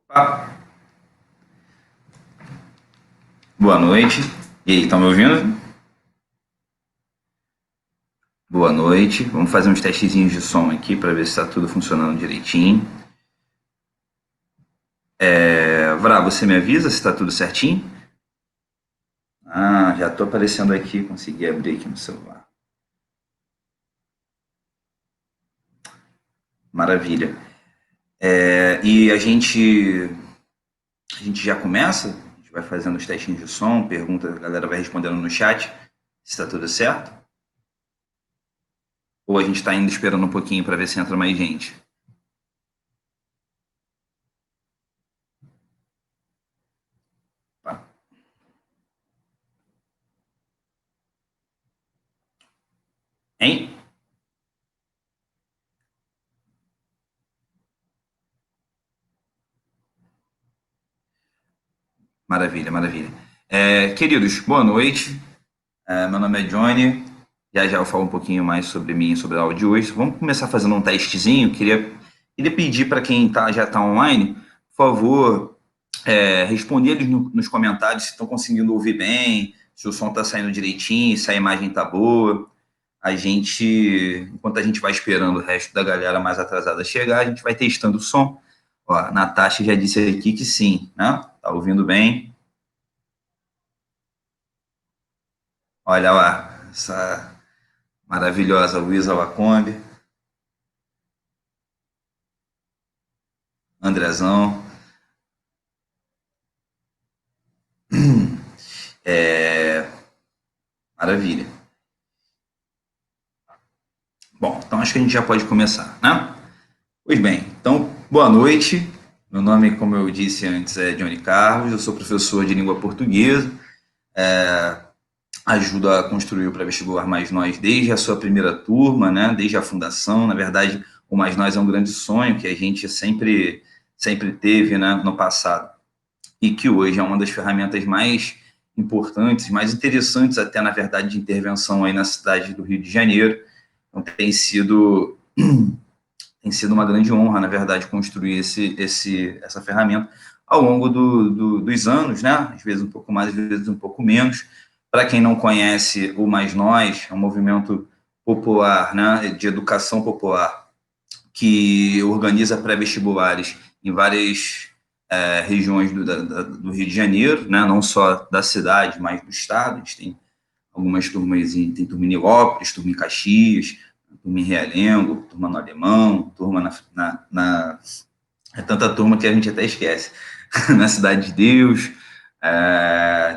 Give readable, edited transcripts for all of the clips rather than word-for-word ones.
Opa, boa noite. E aí, estão me ouvindo? Boa noite. Vamos fazer uns testezinhos de som aqui para ver se está tudo funcionando direitinho. Vrá, você me avisa se está tudo certinho? Ah, já estou aparecendo aqui, consegui abrir aqui no celular. Maravilha. E a gente já começa? A gente vai fazendo os testinhos de som, pergunta, a galera vai respondendo no chat se está tudo certo? Ou a gente está ainda esperando um pouquinho para ver se entra mais gente? Tá. Hein? Maravilha, maravilha. Queridos, boa noite. Meu nome é Johnny. Já já eu falo um pouquinho mais sobre mim e sobre a aula de hoje. Vamos começar fazendo um testezinho. Queria pedir para quem já está online, por favor, responder eles nos comentários se estão conseguindo ouvir bem, se o som está saindo direitinho, se a imagem está boa. Enquanto a gente vai esperando o resto da galera mais atrasada chegar, a gente vai testando o som. Ó, a Natasha já disse aqui que sim, né? Tá ouvindo bem? Olha lá, essa maravilhosa Luísa Lacombe, Andrezão. É, maravilha. Bom, então acho que a gente já pode começar, né? Pois bem, então, boa noite. Meu nome, como eu disse antes, é Johnny Carlos, eu sou professor de língua portuguesa, ajudo a construir o pré-vestibular Mais Nós desde a sua primeira turma, né? Desde a fundação. Na verdade, o Mais Nós é um grande sonho que a gente sempre teve, né, no passado, e que hoje é uma das ferramentas mais importantes, mais interessantes até, na verdade, de intervenção aí na cidade do Rio de Janeiro. Então, tem sido uma grande honra, na verdade, construir essa ferramenta ao longo dos anos, né? Às vezes um pouco mais, às vezes um pouco menos. Para quem não conhece, o Mais Nós é um movimento popular, né, de educação popular, que organiza pré-vestibulares em várias regiões do Rio de Janeiro, né, não só da cidade, mas do estado. A gente tem algumas turmas, tem turma em Nilópolis, turma em Caxias, turma em Realengo, turma no Alemão, turma é tanta turma que a gente até esquece. Na Cidade de Deus,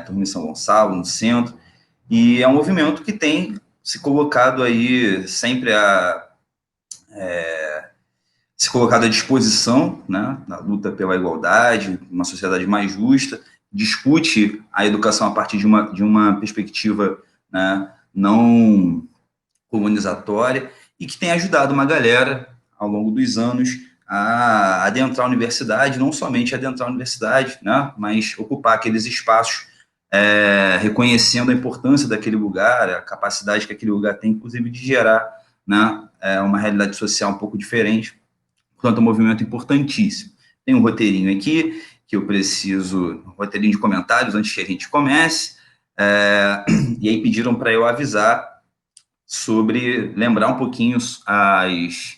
turma em São Gonçalo, no centro. E é um movimento que tem se colocado aí sempre se colocado à disposição, né, na luta pela igualdade, uma sociedade mais justa, discute a educação a partir de uma perspectiva, né, não colonizatória, e que tem ajudado uma galera, ao longo dos anos, a adentrar a universidade, não somente adentrar a universidade, né, mas ocupar aqueles espaços, reconhecendo a importância daquele lugar, a capacidade que aquele lugar tem, inclusive, de gerar, né, uma realidade social um pouco diferente. Portanto, é um movimento importantíssimo. Tem um roteirinho aqui, que eu preciso, um roteirinho de comentários antes que a gente comece, e aí pediram para eu avisar lembrar um pouquinho as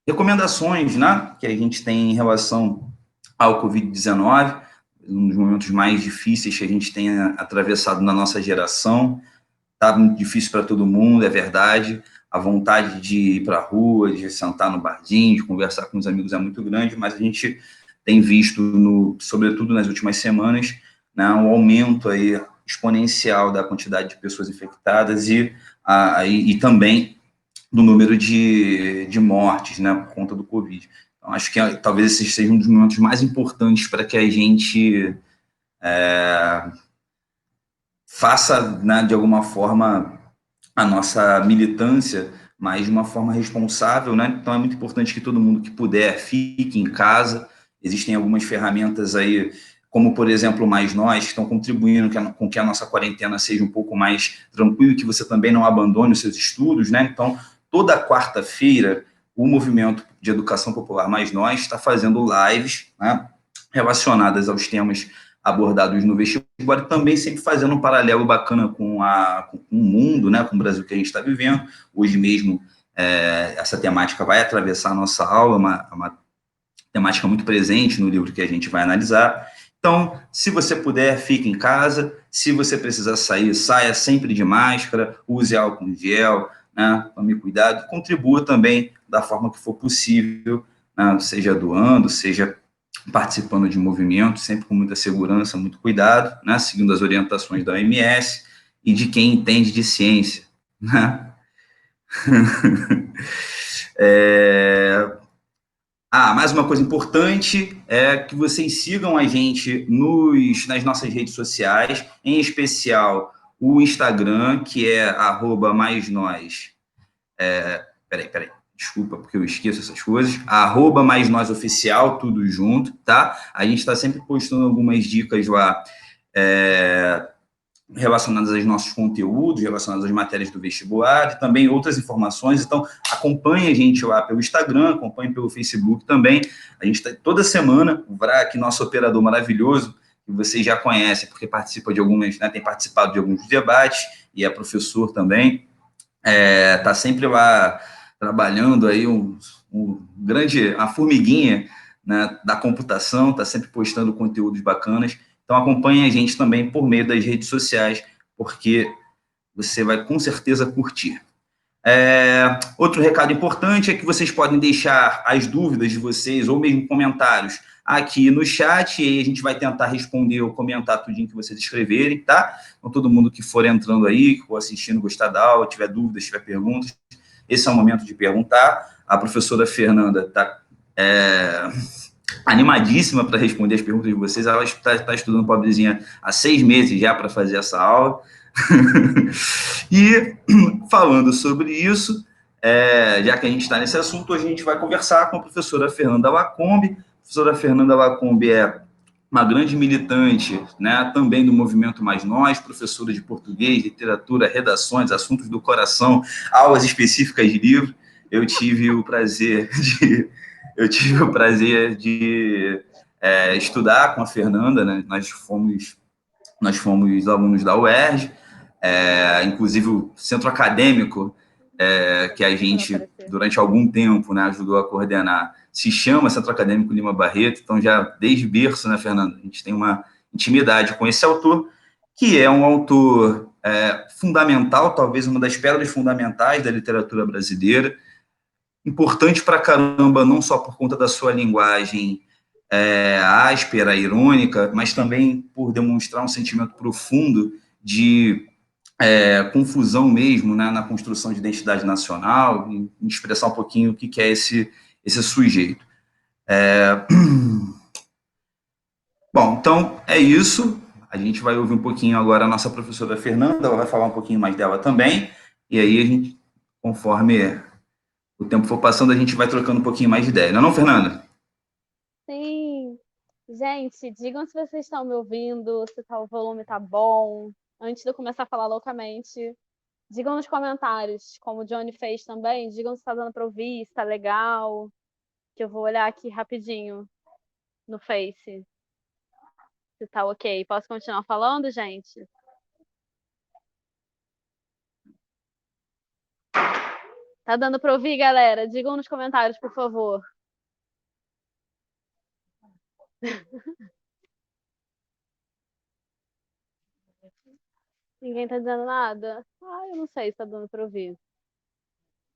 recomendações, né, que a gente tem em relação ao Covid-19, um dos momentos mais difíceis que a gente tem atravessado na nossa geração. Está muito difícil para todo mundo, é verdade. A vontade de ir para a rua, de sentar no barzinho, de conversar com os amigos é muito grande, mas a gente tem visto, sobretudo nas últimas semanas, né, um aumento aí exponencial da quantidade de pessoas infectadas e também do número de mortes, né, por conta do Covid. Então, acho que talvez esse seja um dos momentos mais importantes para que a gente faça, né, de alguma forma, a nossa militância, mas de uma forma responsável, né? Então é muito importante que todo mundo que puder fique em casa. Existem algumas ferramentas aí, como por exemplo o Mais Nós, que estão contribuindo com que a nossa quarentena seja um pouco mais tranquila, que você também não abandone os seus estudos, né? Então, toda quarta-feira, o movimento de educação popular Mais Nós está fazendo lives, né, relacionadas aos temas abordados no vestibular, e também sempre fazendo um paralelo bacana com o mundo, né, com o Brasil que a gente está vivendo. Hoje mesmo, essa temática vai atravessar a nossa aula, uma temática muito presente no livro que a gente vai analisar. Então, se você puder, fique em casa. Se você precisar sair, saia sempre de máscara, use álcool em gel, né? Tome cuidado, contribua também da forma que for possível, né? Seja doando, seja participando de movimentos, sempre com muita segurança, muito cuidado, né? Seguindo as orientações da OMS e de quem entende de ciência, né? Mais uma coisa importante é que vocês sigam a gente nas nossas redes sociais, em especial o Instagram, que é @maisnós. Peraí, desculpa, porque eu esqueço essas coisas. @maisnozoficial, tudo junto, tá? A gente está sempre postando algumas dicas lá, relacionadas aos nossos conteúdos, relacionadas às matérias do vestibular, e também outras informações. Então, acompanhe a gente lá pelo Instagram, acompanhe pelo Facebook também. A gente está toda semana, o VRAC, nosso operador maravilhoso, que vocês já conhecem, porque participa de algumas, né, tem participado de alguns debates, e é professor também, está sempre lá trabalhando aí a formiguinha, né, da computação, está sempre postando conteúdos bacanas. Então acompanhe a gente também por meio das redes sociais, porque você vai com certeza curtir. Outro recado importante é que vocês podem deixar as dúvidas de vocês, ou mesmo comentários, aqui no chat, e aí a gente vai tentar responder ou comentar tudinho que vocês escreverem, tá? Então, todo mundo que for entrando aí, que for assistindo, gostar da aula, tiver dúvidas, tiver perguntas, esse é o momento de perguntar. A professora Fernanda está animadíssima para responder as perguntas de vocês. Ela está estudando, pobrezinha, há 6 meses já para fazer essa aula. E falando sobre isso, já que a gente está nesse assunto, hoje a gente vai conversar com a professora Fernanda Lacombe. A professora Fernanda Lacombe é uma grande militante, né, também do movimento Mais Nós, professora de português, literatura, redações, assuntos do coração, aulas específicas de livro. Eu tive o prazer de estudar com a Fernanda, né? Nós fomos alunos da UERJ, inclusive o centro acadêmico que a gente, durante algum tempo, né, ajudou a coordenar, se chama Centro Acadêmico Lima Barreto, então já desde berço, né, Fernando, a gente tem uma intimidade com esse autor, que é um autor fundamental, talvez uma das pedras fundamentais da literatura brasileira, importante pra caramba, não só por conta da sua linguagem áspera, irônica, mas também por demonstrar um sentimento profundo de confusão mesmo, né, na construção de identidade nacional, em expressar um pouquinho o que é esse sujeito. Bom, então é isso. A gente vai ouvir um pouquinho agora a nossa professora Fernanda, ela vai falar um pouquinho mais dela também, e aí a gente, conforme o tempo for passando, a gente vai trocando um pouquinho mais de ideia. Não é não, Fernanda? Sim. Gente, digam se vocês estão me ouvindo, se o volume tá bom. Antes de eu começar a falar loucamente, digam nos comentários, como o Johnny fez também, digam se tá dando pra ouvir, se tá legal, que eu vou olhar aqui rapidinho no Face, se tá ok. Posso continuar falando, gente? Tá dando pra ouvir, galera? Digam nos comentários, por favor. Ninguém tá dizendo nada? Eu não sei se tá dando pra ouvir.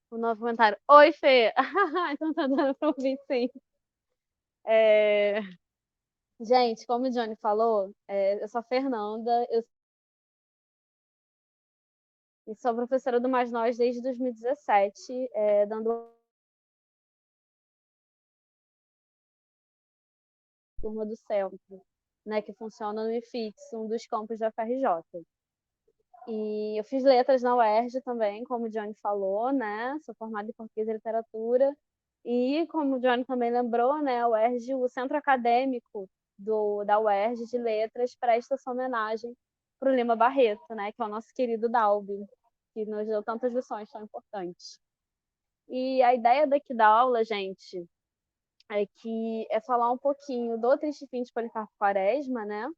O novo comentário. Oi, Fê! Então tá dando pra ouvir, sim. Gente, como o Johnny falou, eu sou a Fernanda, eu sou professora do Mais Nós desde 2017, dando turma do centro, né, que funciona no IFIX, um dos campos da FRJ. E eu fiz letras na UERJ também, como o Johnny falou, né? Sou formada em português e literatura. E, como o Johnny também lembrou, né, a UERJ, o centro acadêmico da UERJ de letras, presta essa homenagem para o Lima Barreto, né, que é o nosso querido Dalby, que nos deu tantas lições tão importantes. E a ideia daqui da aula, gente, que é falar um pouquinho do Triste Fim de Policarpo Quaresma, né?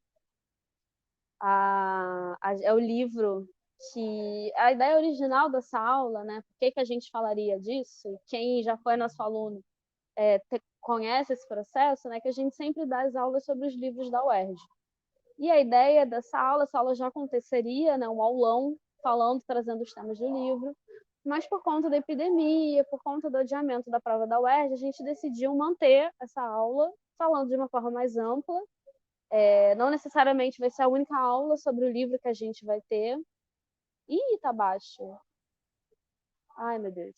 É o livro que a ideia original dessa aula, né? Por que a gente falaria disso? Quem já foi nosso aluno conhece esse processo, né? Que a gente sempre dá as aulas sobre os livros da UERJ. E a ideia dessa aula, essa aula já aconteceria, né? Um aulão falando, trazendo os temas do livro, mas por conta da epidemia, por conta do adiamento da prova da UERJ, a gente decidiu manter essa aula falando de uma forma mais ampla. Não necessariamente vai ser a única aula sobre o livro que a gente vai ter. Ih, tá baixo. Ai, meu Deus.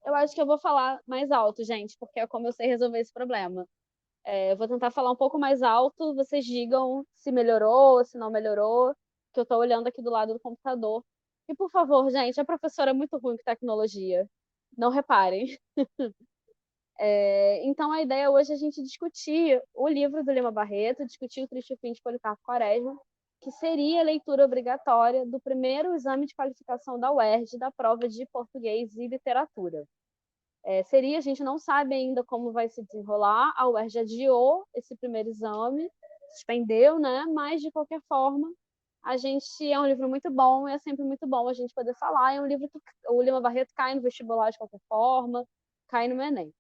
Eu acho que eu vou falar mais alto, gente, porque é como eu sei resolver esse problema. Eu vou tentar falar um pouco mais alto, vocês digam se melhorou, se não melhorou, que eu estou olhando aqui do lado do computador. E, por favor, gente, a professora é muito ruim com tecnologia. Não reparem. Então, a ideia hoje é a gente discutir o livro do Lima Barreto, discutir o Triste Fim de Policarpo Quaresma, que seria a leitura obrigatória do primeiro exame de qualificação da UERJ, da prova de português e literatura. A gente não sabe ainda como vai se desenrolar, a UERJ adiou esse primeiro exame, suspendeu, né? Mas, de qualquer forma, é um livro muito bom, é sempre muito bom a gente poder falar, é um livro que o Lima Barreto cai no vestibular de qualquer forma, cai no Enem.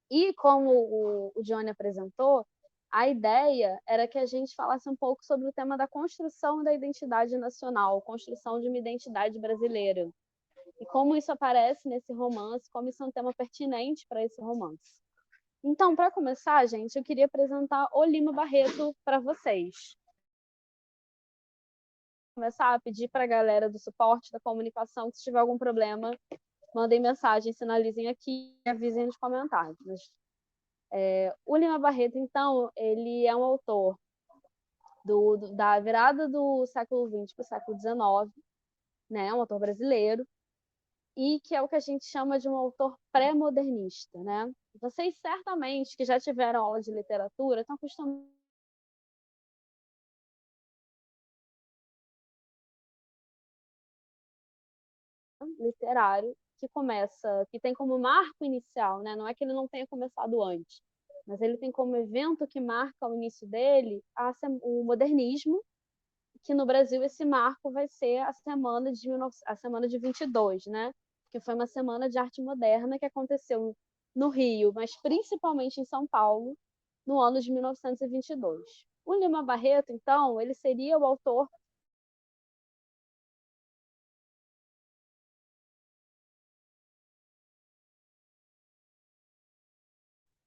E como o Johnny apresentou, a ideia era que a gente falasse um pouco sobre o tema da construção da identidade nacional, construção de uma identidade brasileira. E como isso aparece nesse romance, como isso é um tema pertinente para esse romance. Então, para começar, gente, eu queria apresentar o Lima Barreto para vocês. Vou começar a pedir para a galera do suporte da comunicação que se tiver algum problema, mandem mensagem, sinalizem aqui e avisem nos comentários. O Lima Barreto, então, ele é um autor da virada do século XX para o século XIX, né? Um autor brasileiro, e que é o que a gente chama de um autor pré-modernista, né? Vocês certamente que já tiveram aula de literatura estão acostumados literário que tem como marco inicial, né? Não é que ele não tenha começado antes, mas ele tem como evento que marca o início dele o modernismo, que no Brasil esse marco vai ser a semana de 22, né? Que foi uma semana de arte moderna que aconteceu no Rio, mas principalmente em São Paulo, no ano de 1922. O Lima Barreto, então, ele seria o autor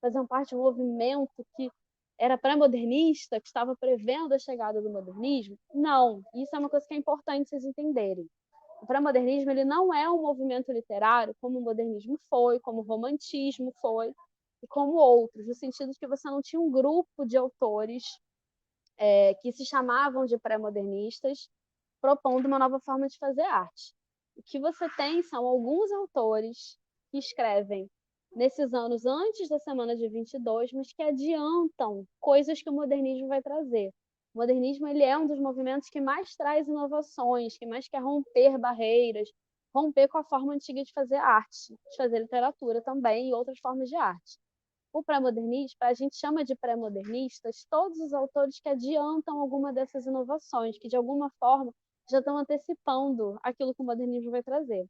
faziam parte de um movimento que era pré-modernista, que estava prevendo a chegada do modernismo? Não, isso é uma coisa que é importante vocês entenderem. O pré-modernismo ele não é um movimento literário como o modernismo foi, como o romantismo foi, e como outros, no sentido de que você não tinha um grupo de autores que se chamavam de pré-modernistas propondo uma nova forma de fazer arte. O que você tem são alguns autores que escrevem nesses anos antes da semana de 22, mas que adiantam coisas que o modernismo vai trazer. O modernismo ele é um dos movimentos que mais traz inovações, que mais quer romper barreiras, romper com a forma antiga de fazer arte, de fazer literatura também e outras formas de arte. O pré-modernismo, a gente chama de pré-modernistas todos os autores que adiantam alguma dessas inovações, que de alguma forma já estão antecipando aquilo que o modernismo vai trazer.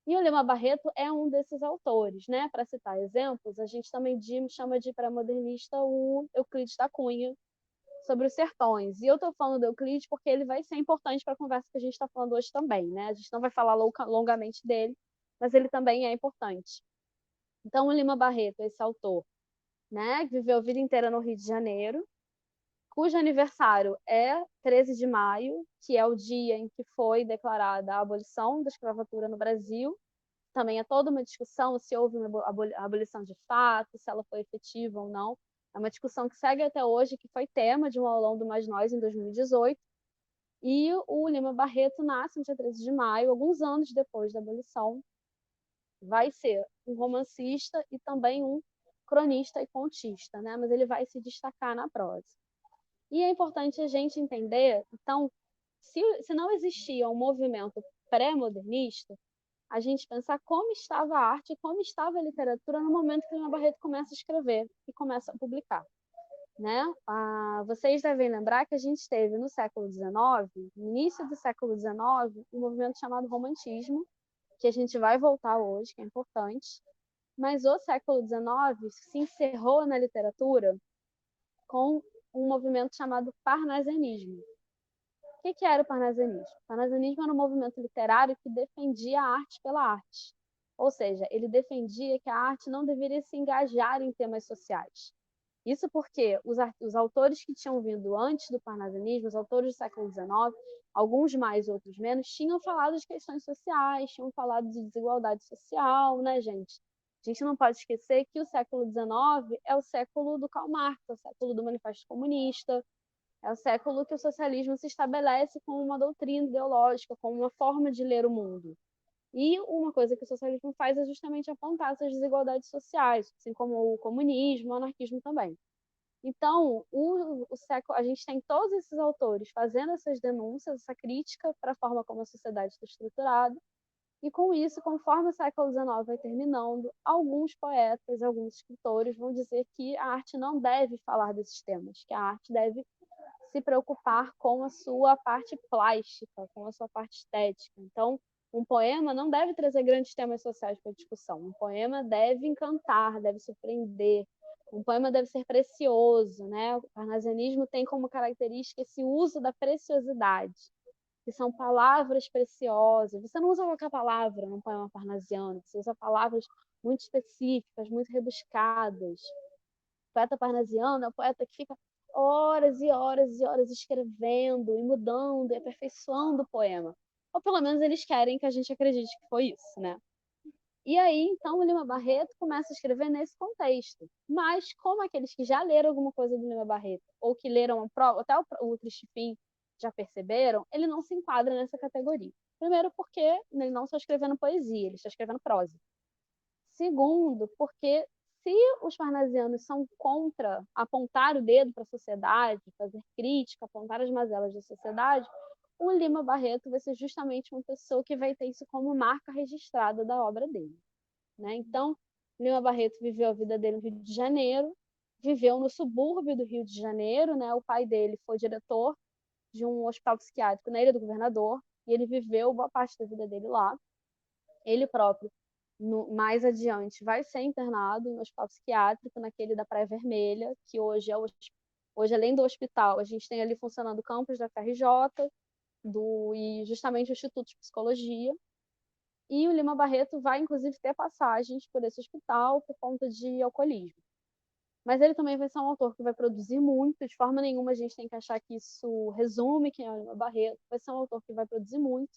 E o Lima Barreto é um desses autores, né? Para citar exemplos, a gente também chama de pré-modernista o Euclides da Cunha, sobre os sertões. E eu estou falando do Euclides porque ele vai ser importante para a conversa que a gente está falando hoje também, né? A gente não vai falar longamente dele, mas ele também é importante. Então, o Lima Barreto, esse autor, né, que viveu a vida inteira no Rio de Janeiro, cujo aniversário é 13 de maio, que é o dia em que foi declarada a abolição da escravatura no Brasil. Também é toda uma discussão se houve uma abolição de fato, se ela foi efetiva ou não. É uma discussão que segue até hoje, que foi tema de um aulão do Mais Nós em 2018. E o Lima Barreto nasce no dia 13 de maio, alguns anos depois da abolição. Vai ser um romancista e também um cronista e contista, né? Mas ele vai se destacar na prosa. E é importante a gente entender, então, se não existia um movimento pré-modernista, a gente pensar como estava a arte, como estava a literatura no momento que Lima Barreto começa a escrever e começa a publicar. Né? Vocês devem lembrar que a gente teve no século XIX, no início do século XIX, um movimento chamado Romantismo, que a gente vai voltar hoje, que é importante, mas o século XIX se encerrou na literatura com um movimento chamado Parnasianismo. O que era o Parnasianismo? O Parnasianismo era um movimento literário que defendia a arte pela arte. Ou seja, ele defendia que a arte não deveria se engajar em temas sociais. Isso porque os autores que tinham vindo antes do parnasianismo, os autores do século XIX, alguns mais, outros menos, tinham falado de questões sociais, tinham falado de desigualdade social, né, gente? A gente não pode esquecer que o século XIX é o século do Karl Marx, é o século do Manifesto Comunista, é o século que o socialismo se estabelece como uma doutrina ideológica, como uma forma de ler o mundo. E uma coisa que o socialismo faz é justamente apontar essas desigualdades sociais, assim como o comunismo, o anarquismo também. Então, a gente tem todos esses autores fazendo essas denúncias, essa crítica para a forma como a sociedade está estruturada, e com isso, conforme o século XIX vai terminando, alguns poetas, alguns escritores vão dizer que a arte não deve falar desses temas, que a arte deve se preocupar com a sua parte plástica, com a sua parte estética. Então, um poema não deve trazer grandes temas sociais para discussão. Um poema deve encantar, deve surpreender. Um poema deve ser precioso, né? O parnasianismo tem como característica esse uso da preciosidade, que são palavras preciosas. Você não usa qualquer palavra num poema parnasiano, você usa palavras muito específicas, muito rebuscadas. O poeta parnasiano é o poeta que fica horas e horas e horas escrevendo e mudando e aperfeiçoando o poema. Ou pelo menos eles querem que a gente acredite que foi isso, né? E aí, então, o Lima Barreto começa a escrever nesse contexto. Mas, como aqueles que já leram alguma coisa do Lima Barreto, ou que leram até o Triste Fim já perceberam, ele não se enquadra nessa categoria. Primeiro, porque ele não está escrevendo poesia, ele está escrevendo prosa. Segundo, porque se os parnasianos são contra apontar o dedo para a sociedade, fazer crítica, apontar as mazelas da sociedade, o Lima Barreto vai ser justamente uma pessoa que vai ter isso como marca registrada da obra dele. Né? Então, Lima Barreto viveu a vida dele no Rio de Janeiro, viveu no subúrbio do Rio de Janeiro, né? O pai dele foi diretor de um hospital psiquiátrico na Ilha do Governador, e ele viveu boa parte da vida dele lá. Ele próprio, mais adiante, vai ser internado em um hospital psiquiátrico, naquele da Praia Vermelha, que hoje, hoje além do hospital, a gente tem ali funcionando o campus da FRJ e justamente o Instituto de Psicologia. E o Lima Barreto vai, inclusive, ter passagens por esse hospital por conta de alcoolismo. Mas ele também vai ser um autor que vai produzir muito, de forma nenhuma a gente tem que achar que isso resume quem é o Lima Barreto. Vai ser um autor que vai produzir muito,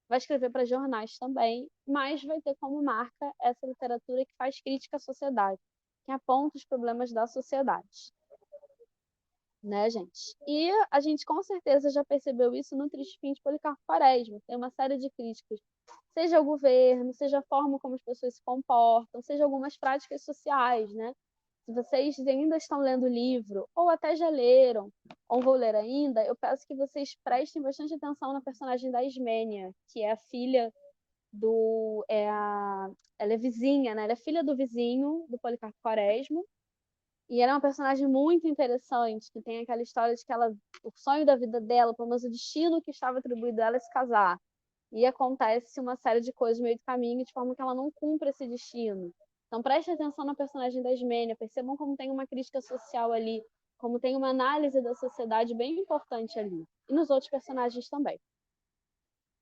vai escrever para jornais também, mas vai ter como marca essa literatura que faz crítica à sociedade, que aponta os problemas da sociedade. Né, gente? E a gente com certeza já percebeu isso no Triste Fim de Policarpo Quaresma. Tem uma série de críticas, seja ao governo, seja a forma como as pessoas se comportam, seja algumas práticas sociais, né? Se vocês ainda estão lendo o livro, ou até já leram, ou vão ler ainda, eu peço que vocês prestem bastante atenção na personagem da Ismênia, que é a filha do... ela é vizinha, né? Ela é filha do vizinho do Policarpo Quaresma, e ela é uma personagem muito interessante, que tem aquela história de que o sonho da vida dela, pelo menos o destino que estava atribuído a ela é se casar. E acontece uma série de coisas no meio do caminho, de forma que ela não cumpre esse destino. Então prestem atenção na personagem da Ismênia, percebam como tem uma crítica social ali, como tem uma análise da sociedade bem importante ali. E nos outros personagens também.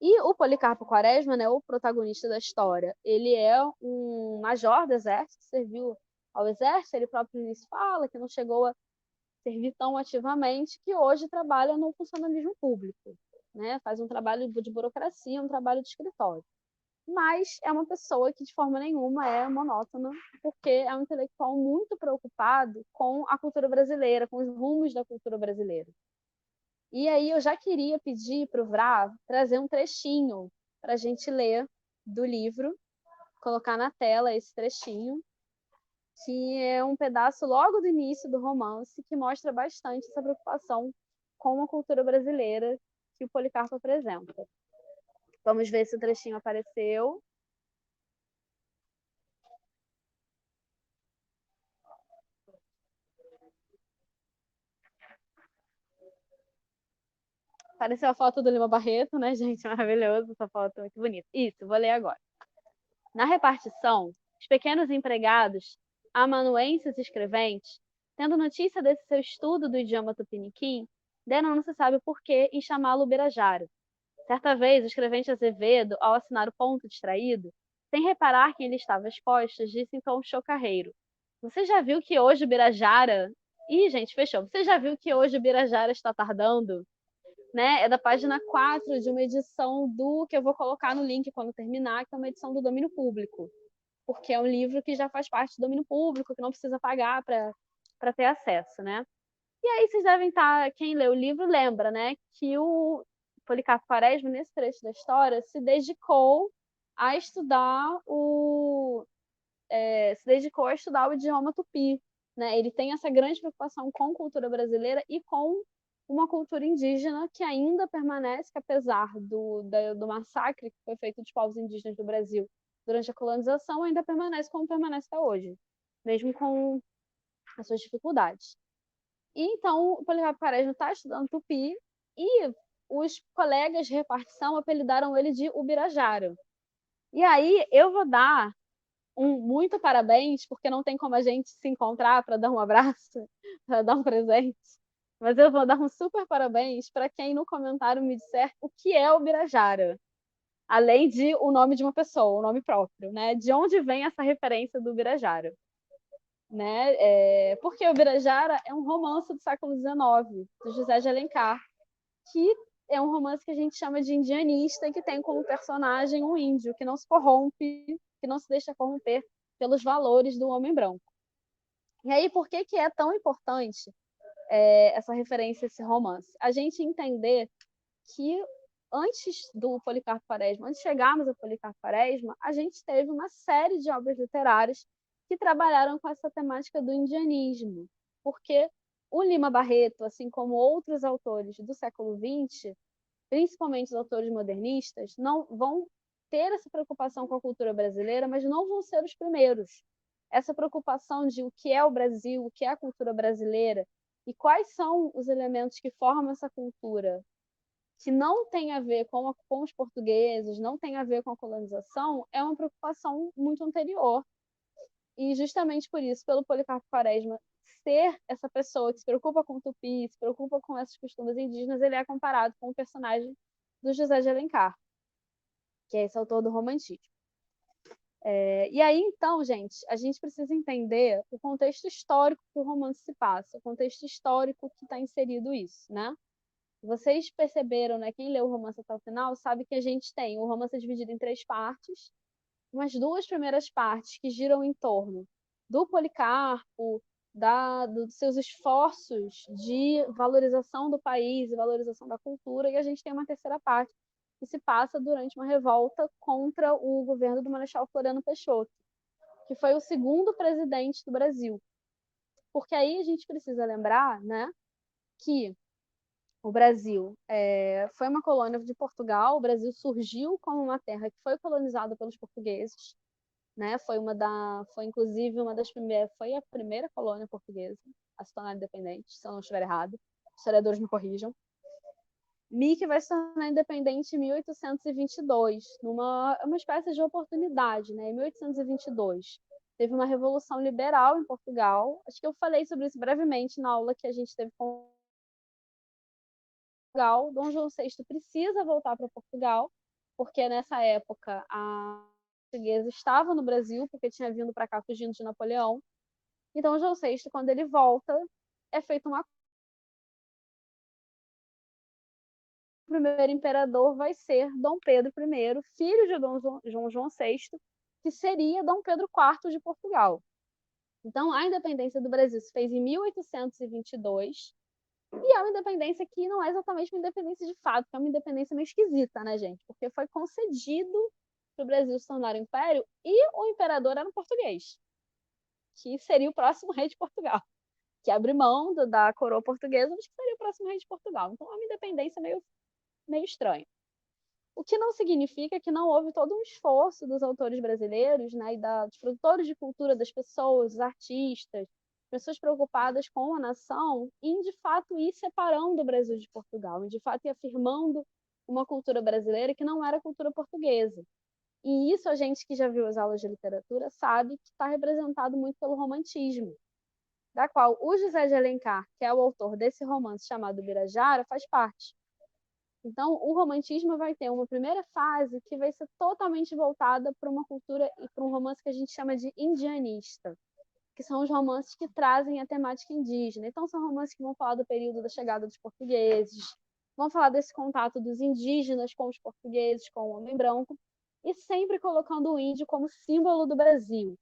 E o Policarpo Quaresma, né, o protagonista da história, ele é um major do exército, serviu ao exército, ele próprio início fala que não chegou a servir tão ativamente, que hoje trabalha no funcionalismo público, né? Faz um trabalho de burocracia, um trabalho de escritório. Mas é uma pessoa que de forma nenhuma é monótona, porque é um intelectual muito preocupado com a cultura brasileira, com os rumos da cultura brasileira. E aí eu já queria pedir para o Vrá trazer um trechinho para a gente ler do livro, colocar na tela esse trechinho, que é um pedaço logo do início do romance, que mostra bastante essa preocupação com a cultura brasileira que o Policarpo apresenta. Vamos ver se o trechinho apareceu. Apareceu a foto do Lima Barreto, né, gente? Maravilhoso, essa foto, muito bonita. Isso, vou ler agora. Na repartição, os pequenos empregados, amanuenses e escreventes, tendo notícia desse seu estudo do idioma tupiniquim, deram não se sabe por quê em chamá-lo Birajara. Certa vez, o escrevente Azevedo, ao assinar o ponto distraído, sem reparar quem ele estava às costas, disse em tom chocarreiro: Você já viu que hoje o Birajara... Ih, gente, fechou. Você já viu que hoje o Birajara está tardando? Né? É da página 4 de uma edição do que eu vou colocar no link quando terminar, que é uma edição do domínio público, porque é um livro que já faz parte do domínio público, que não precisa pagar para ter acesso, né? E aí vocês devem estar, quem lê o livro lembra, né, que o Policarpo Quaresma, nesse trecho da história, se dedicou a estudar o idioma tupi, né? Ele tem essa grande preocupação com a cultura brasileira e com uma cultura indígena que ainda permanece, que apesar do massacre que foi feito dos povos indígenas do Brasil durante a colonização, ainda permanece como permanece até hoje, mesmo com as suas dificuldades. E então o Policarpo Quaresma está estudando tupi e os colegas de repartição apelidaram ele de Ubirajara. E aí eu vou dar muito parabéns, porque não tem como a gente se encontrar para dar um abraço, para dar um presente. Mas eu vou dar um super parabéns para quem no comentário me disser o que é o Birajara, além de o nome de uma pessoa, o nome próprio, né? De onde vem essa referência do Birajara? Né? Porque o Birajara é um romance do século XIX, do José de Alencar, que é um romance que a gente chama de indianista e que tem como personagem um índio que não se corrompe, que não se deixa corromper pelos valores do homem branco. E aí, por que é tão importante essa referência a esse romance? A gente entender que antes do Policarpo Quaresma, antes de chegarmos ao Policarpo Quaresma, a gente teve uma série de obras literárias que trabalharam com essa temática do indianismo, porque o Lima Barreto, assim como outros autores do século XX, principalmente os autores modernistas, não vão ter essa preocupação com a cultura brasileira, mas não vão ser os primeiros. Essa preocupação de o que é o Brasil, o que é a cultura brasileira e quais são os elementos que formam essa cultura, que não tem a ver com os portugueses, não tem a ver com a colonização, é uma preocupação muito anterior. E justamente por isso, pelo Policarpo Quaresma ser essa pessoa que se preocupa com o tupi, se preocupa com esses costumes indígenas, ele é comparado com o personagem do José de Alencar, que é esse autor do romantismo. E aí, então, gente, a gente precisa entender o contexto histórico que o romance se passa, o contexto histórico que está inserido isso, né? Vocês perceberam, né? Quem leu o romance até o final sabe que a gente tem o romance dividido em 3 partes, umas 2 primeiras partes que giram em torno do Policarpo, dos seus esforços de valorização do país e valorização da cultura, e a gente tem uma terceira parte que se passa durante uma revolta contra o governo do Marechal Floriano Peixoto, que foi o segundo presidente do Brasil. Porque aí a gente precisa lembrar, né, que o Brasil foi uma colônia de Portugal, o Brasil surgiu como uma terra que foi colonizada pelos portugueses, né? Foi inclusive uma das primeiras, foi a primeira colônia portuguesa a se tornar independente, se eu não estiver errado. Historiadores me corrijam. Mick vai se tornar independente em 1822, uma espécie de oportunidade, né? Em 1822 teve uma revolução liberal em Portugal. Acho que eu falei sobre isso brevemente na aula que a gente teve com Portugal. Dom João VI precisa voltar para Portugal, porque nessa época a portuguesa estava no Brasil, porque tinha vindo para cá fugindo de Napoleão. Então, João VI, quando ele volta, é feito uma. O primeiro imperador vai ser Dom Pedro I, filho de Dom João VI, que seria Dom Pedro IV de Portugal. Então, a independência do Brasil se fez em 1822, e é uma independência que não é exatamente uma independência de fato, é uma independência meio esquisita, né, gente? Porque foi concedido para o Brasil se tornar um império e o imperador era um português, que seria o próximo rei de Portugal, que abre mão da coroa portuguesa, mas que seria o próximo rei de Portugal. Então, é uma independência meio estranha. O que não significa que não houve todo um esforço dos autores brasileiros, né, e dos produtores de cultura, das pessoas, dos artistas, pessoas preocupadas com a nação, em de fato ir separando o Brasil de Portugal, em de fato ir afirmando uma cultura brasileira que não era a cultura portuguesa. E isso a gente que já viu as aulas de literatura sabe que está representado muito pelo romantismo, da qual o José de Alencar, que é o autor desse romance chamado Birajara, faz parte. Então, o romantismo vai ter uma primeira fase que vai ser totalmente voltada para uma cultura e para um romance que a gente chama de indianista, que são os romances que trazem a temática indígena. Então, são romances que vão falar do período da chegada dos portugueses, vão falar desse contato dos indígenas com os portugueses, com o homem branco, e sempre colocando o índio como símbolo do Brasil,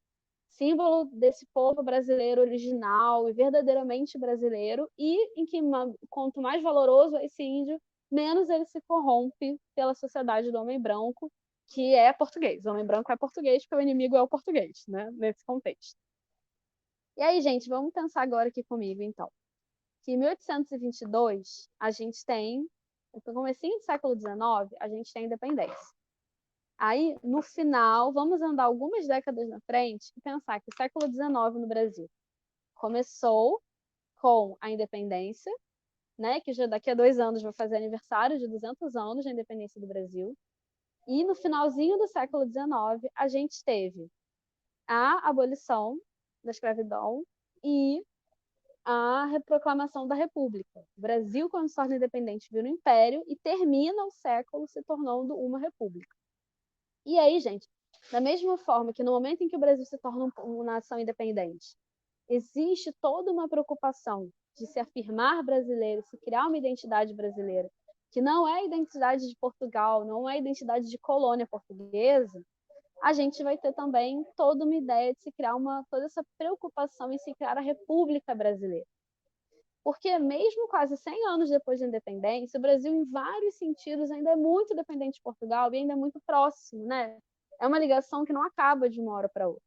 símbolo desse povo brasileiro original e verdadeiramente brasileiro, e em que quanto mais valoroso é esse índio, menos ele se corrompe pela sociedade do homem branco, que é português. O homem branco é português porque o inimigo é o português, né? Nesse contexto. E aí, gente, vamos pensar agora aqui comigo, então. Que em 1822, a gente tem, no comecinho do século XIX, a gente tem independência. Aí, no final, vamos andar algumas décadas na frente e pensar que o século XIX no Brasil começou com a independência, né, que já daqui a 2 anos vai fazer aniversário de 200 anos da independência do Brasil. E no finalzinho do século XIX, a gente teve a abolição da escravidão e a proclamação da República. O Brasil, quando se torna independente, vira um império e termina o século se tornando uma república. E aí, gente, da mesma forma que no momento em que o Brasil se torna uma nação independente, existe toda uma preocupação de se afirmar brasileiro, se criar uma identidade brasileira, que não é a identidade de Portugal, não é a identidade de colônia portuguesa, a gente vai ter também toda uma ideia de se criar toda essa preocupação em se criar a República Brasileira. Porque mesmo quase 100 anos depois da independência, o Brasil, em vários sentidos, ainda é muito dependente de Portugal e ainda é muito próximo, né? É uma ligação que não acaba de uma hora para outra.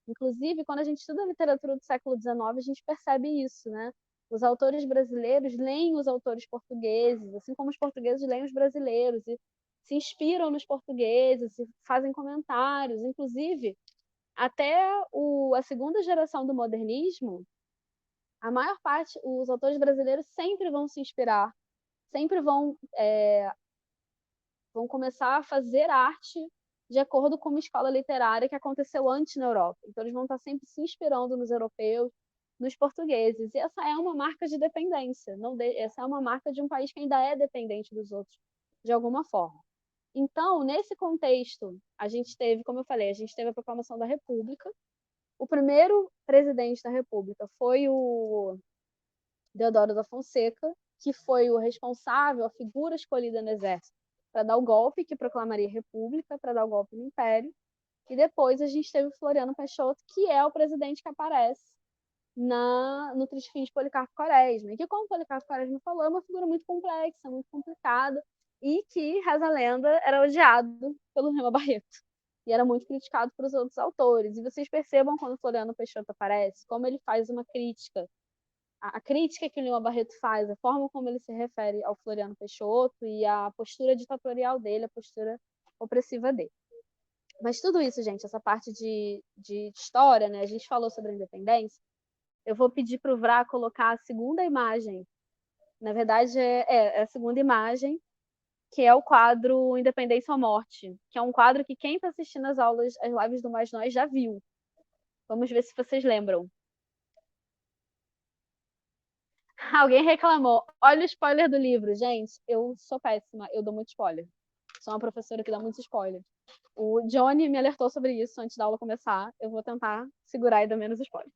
Inclusive, quando a gente estuda a literatura do século XIX, a gente percebe isso, né? Os autores brasileiros leem os autores portugueses, assim como os portugueses leem os brasileiros, e se inspiram nos portugueses, e fazem comentários. Inclusive, até a segunda geração do modernismo, a maior parte, os autores brasileiros sempre vão se inspirar, sempre vão começar a fazer arte de acordo com uma escola literária que aconteceu antes na Europa. Então, eles vão estar sempre se inspirando nos europeus, nos portugueses. E essa é uma marca de dependência. Essa é uma marca de um país que ainda é dependente dos outros, de alguma forma. Então, nesse contexto, a gente teve, como eu falei, a gente teve a proclamação da República. O primeiro presidente da República foi o Deodoro da Fonseca, que foi o responsável, a figura escolhida no exército para dar o golpe que proclamaria a República, para dar o golpe no Império. E depois a gente teve o Floriano Peixoto, que é o presidente que aparece no Triste Fim de Policarpo Quaresma. E que, como Policarpo Quaresma falou, é uma figura muito complexa, muito complicada, e que, reza a lenda, era odiado pelo Lima Barreto. E era muito criticado pelos outros autores. E vocês percebam, quando o Floriano Peixoto aparece, como ele faz uma crítica, a crítica que o Lima Barreto faz, a forma como ele se refere ao Floriano Peixoto e a postura ditatorial dele, a postura opressiva dele. Mas tudo isso, gente, essa parte de história, né? A gente falou sobre a independência. Eu vou pedir para o Vrá colocar a segunda imagem. Na verdade, é a segunda imagem, que é o quadro Independência ou Morte, que é um quadro que quem está assistindo as lives do Mais Nós já viu. Vamos ver se vocês lembram. Alguém reclamou. Olha o spoiler do livro, gente. Eu sou péssima, eu dou muito spoiler. Sou uma professora que dá muito spoiler. O Johnny me alertou sobre isso antes da aula começar. Eu vou tentar segurar e dar menos spoiler.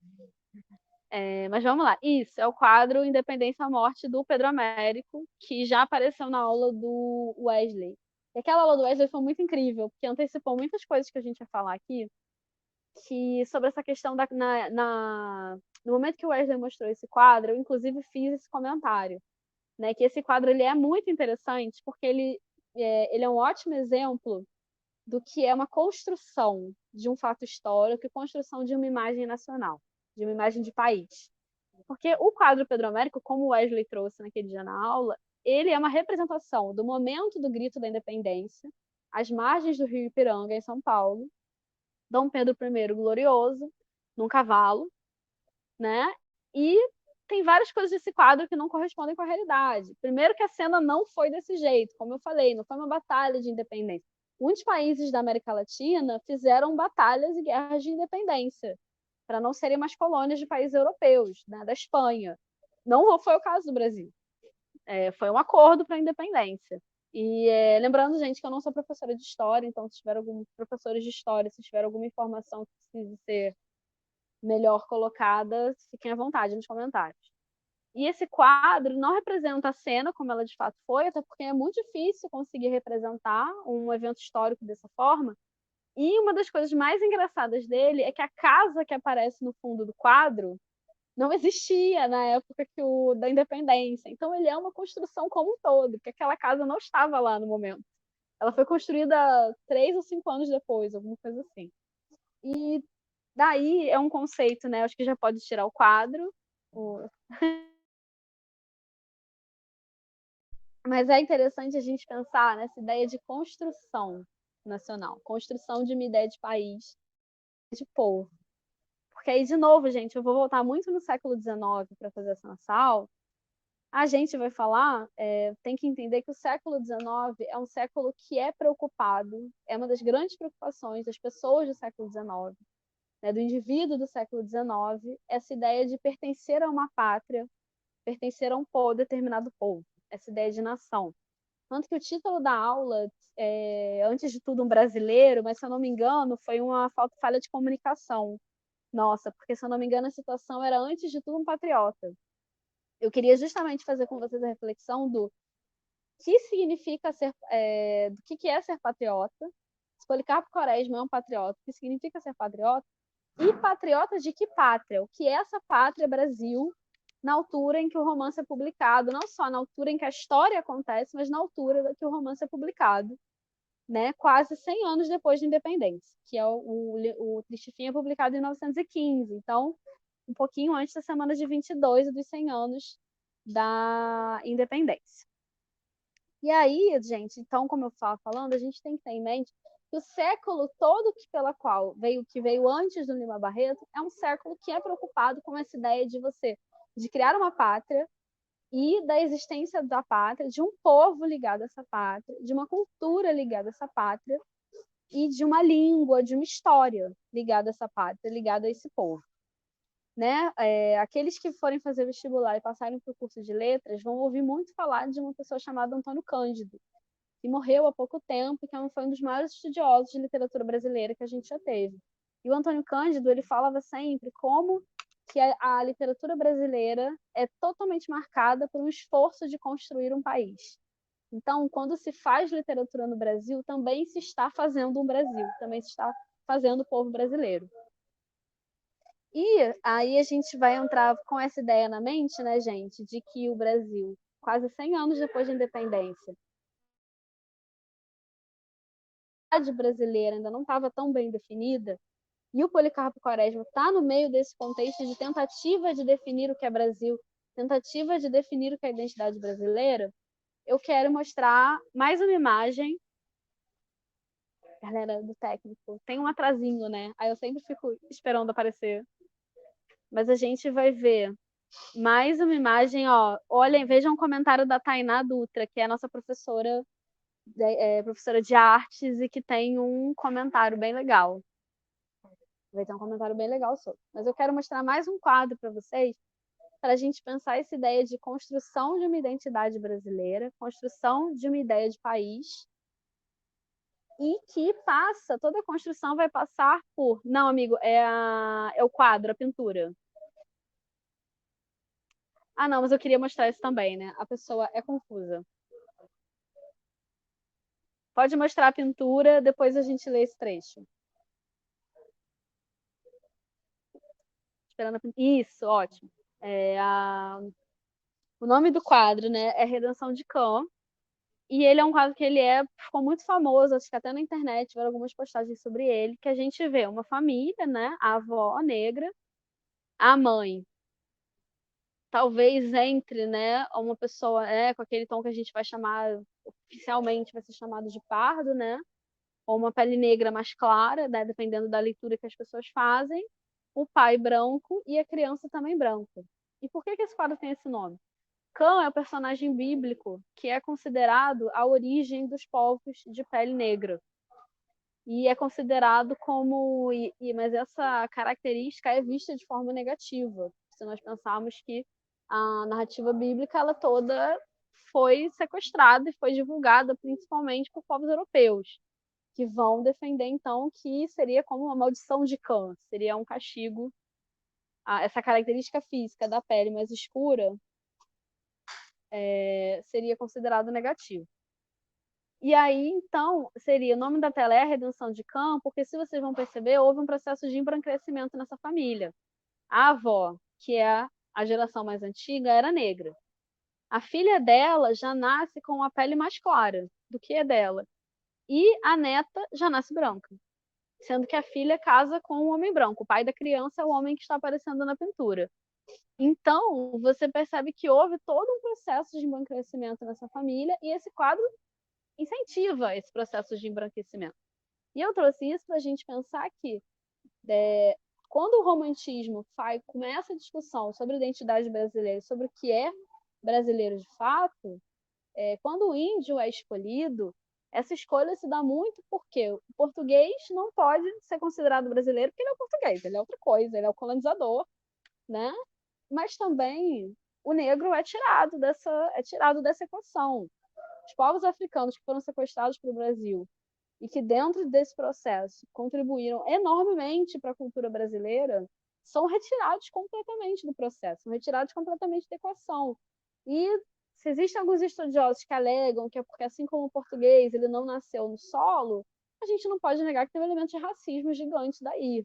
Mas vamos lá. Isso, é o quadro Independência ou Morte do Pedro Américo, que já apareceu na aula do Wesley. E aquela aula do Wesley foi muito incrível, porque antecipou muitas coisas que a gente ia falar aqui, que sobre essa questão no momento que o Wesley mostrou esse quadro, eu inclusive fiz esse comentário, né, que esse quadro ele é muito interessante, porque ele é um ótimo exemplo do que é uma construção de um fato histórico e construção de uma imagem nacional, de uma imagem de país. Porque o quadro Pedro Américo, como o Wesley trouxe naquele dia na aula, ele é uma representação do momento do grito da independência, às margens do Rio Ipiranga, em São Paulo, Dom Pedro I glorioso, num cavalo, né? E tem várias coisas desse quadro que não correspondem com a realidade. Primeiro que a cena não foi desse jeito, como eu falei, não foi uma batalha de independência. Muitos países da América Latina fizeram batalhas e guerras de independência, para não serem mais colônias de países europeus, né, da Espanha. Não foi o caso do Brasil. Foi um acordo para a independência. E lembrando, gente, que eu não sou professora de história, então se tiver algum professores de história, se tiver alguma informação que precise ser melhor colocada, fiquem à vontade nos comentários. E esse quadro não representa a cena como ela de fato foi, até porque é muito difícil conseguir representar um evento histórico dessa forma. E uma das coisas mais engraçadas dele é que a casa que aparece no fundo do quadro não existia na época da independência. Então ele é uma construção como um todo, porque aquela casa não estava lá no momento. Ela foi construída 3 ou 5 anos depois, alguma coisa assim. E daí é um conceito, né? Acho que já pode tirar o quadro. Mas é interessante a gente pensar nessa ideia de construção nacional, construção de uma ideia de país, de povo. Porque aí, de novo, gente, eu vou voltar muito no século XIX para fazer essa nossa aula. A gente vai falar, tem que entender que o século XIX é um século que é preocupado, é uma das grandes preocupações das pessoas do século XIX, né, do indivíduo do século XIX, essa ideia de pertencer a uma pátria, pertencer a um povo, determinado povo, essa ideia de nação. Tanto que o título da aula antes de tudo um brasileiro, mas se eu não me engano, foi uma falha de comunicação. Nossa, porque se eu não me engano a situação era antes de tudo um patriota. Eu queria justamente fazer com vocês a reflexão do que significa do que é ser patriota. Se Policarpo Quaresma é um patriota, o que significa ser patriota? E patriota de que pátria? O que é essa pátria Brasil na altura em que o romance é publicado, não só na altura em que a história acontece, mas na altura que o romance é publicado, né? Quase 100 anos depois da independência, que é o Triste Fim é publicado em 1915. Então, um pouquinho antes da semana de 22 e dos 100 anos da independência. E aí, gente, então, como eu estava falando, a gente tem que ter em mente que o século todo que veio antes do Lima Barreto é um século que é preocupado com essa ideia de criar uma pátria e da existência da pátria, de um povo ligado a essa pátria, de uma cultura ligada a essa pátria e de uma língua, de uma história ligada a essa pátria, ligada a esse povo. Né? Aqueles que forem fazer vestibular e passarem para o curso de letras vão ouvir muito falar de uma pessoa chamada Antônio Cândido, que morreu há pouco tempo, que foi um dos maiores estudiosos de literatura brasileira que a gente já teve. E o Antônio Cândido, ele falava sempre como que a literatura brasileira é totalmente marcada por um esforço de construir um país. Então, quando se faz literatura no Brasil, também se está fazendo um Brasil, também se está fazendo o povo brasileiro. E aí a gente vai entrar com essa ideia na mente, né, gente, de que o Brasil, quase 100 anos depois da independência, a sociedade brasileira ainda não estava tão bem definida, e o Policarpo Quaresma está no meio desse contexto de tentativa de definir o que é Brasil, tentativa de definir o que é a identidade brasileira. Eu quero mostrar mais uma imagem. Galera do técnico, tem um atrasinho, né? Aí eu sempre fico esperando aparecer. Mas a gente vai ver mais uma imagem, ó. Olhem, vejam um comentário da Tainá Dutra, que é a nossa professora de artes e que tem um comentário bem legal. Vai ter um comentário bem legal sobre. Mas eu quero mostrar mais um quadro para vocês, para a gente pensar essa ideia de construção de uma identidade brasileira, construção de uma ideia de país, e que toda a construção vai passar por. Não, amigo, é o quadro, a pintura. Ah, não, mas eu queria mostrar isso também, né? A pessoa é confusa. Pode mostrar a pintura, depois a gente lê esse trecho. Esperando Isso, ótimo. O nome do quadro, né, é Redenção de Cã. E ele é um quadro que ficou muito famoso, acho que até na internet tiveram algumas postagens sobre ele, que a gente vê uma família, né, a avó negra, a mãe talvez entre, né, uma pessoa com aquele tom que a gente vai chamar, oficialmente vai ser chamado de pardo, né, ou uma pele negra mais clara, né, dependendo da leitura que as pessoas fazem, o pai branco e a criança também branca. E por que esse quadro tem esse nome? Cã é o personagem bíblico que é considerado a origem dos povos de pele negra. E é considerado como. Mas essa característica é vista de forma negativa. Se nós pensarmos que a narrativa bíblica ela toda foi sequestrada e foi divulgada principalmente por povos europeus, que vão defender, então, que seria como uma maldição de Cã, seria um castigo. Essa característica física da pele mais escura seria considerado negativo. E aí, então, seria o nome da tela é a redenção de Cã, porque se vocês vão perceber, houve um processo de embranquecimento nessa família. A avó, que é a geração mais antiga, era negra. A filha dela já nasce com a pele mais clara do que a dela. E a neta já nasce branca, sendo que a filha casa com um homem branco. O pai da criança é o homem que está aparecendo na pintura. Então, você percebe que houve todo um processo de embranquecimento nessa família e esse quadro incentiva esse processo de embranquecimento. E eu trouxe isso para a gente pensar que quando o romantismo começa a discussão sobre a identidade brasileira, sobre o que é brasileiro de fato, quando o índio é escolhido, essa escolha se dá muito porque o português não pode ser considerado brasileiro porque ele é o português, ele é outra coisa, ele é o colonizador, né? Mas também o negro é tirado dessa equação. Os povos africanos que foram sequestrados para o Brasil e que dentro desse processo contribuíram enormemente para a cultura brasileira são retirados completamente do processo, são retirados completamente da equação. E se existem alguns estudiosos que alegam que é porque, assim como o português ele não nasceu no solo, a gente não pode negar que tem um elemento de racismo gigante daí.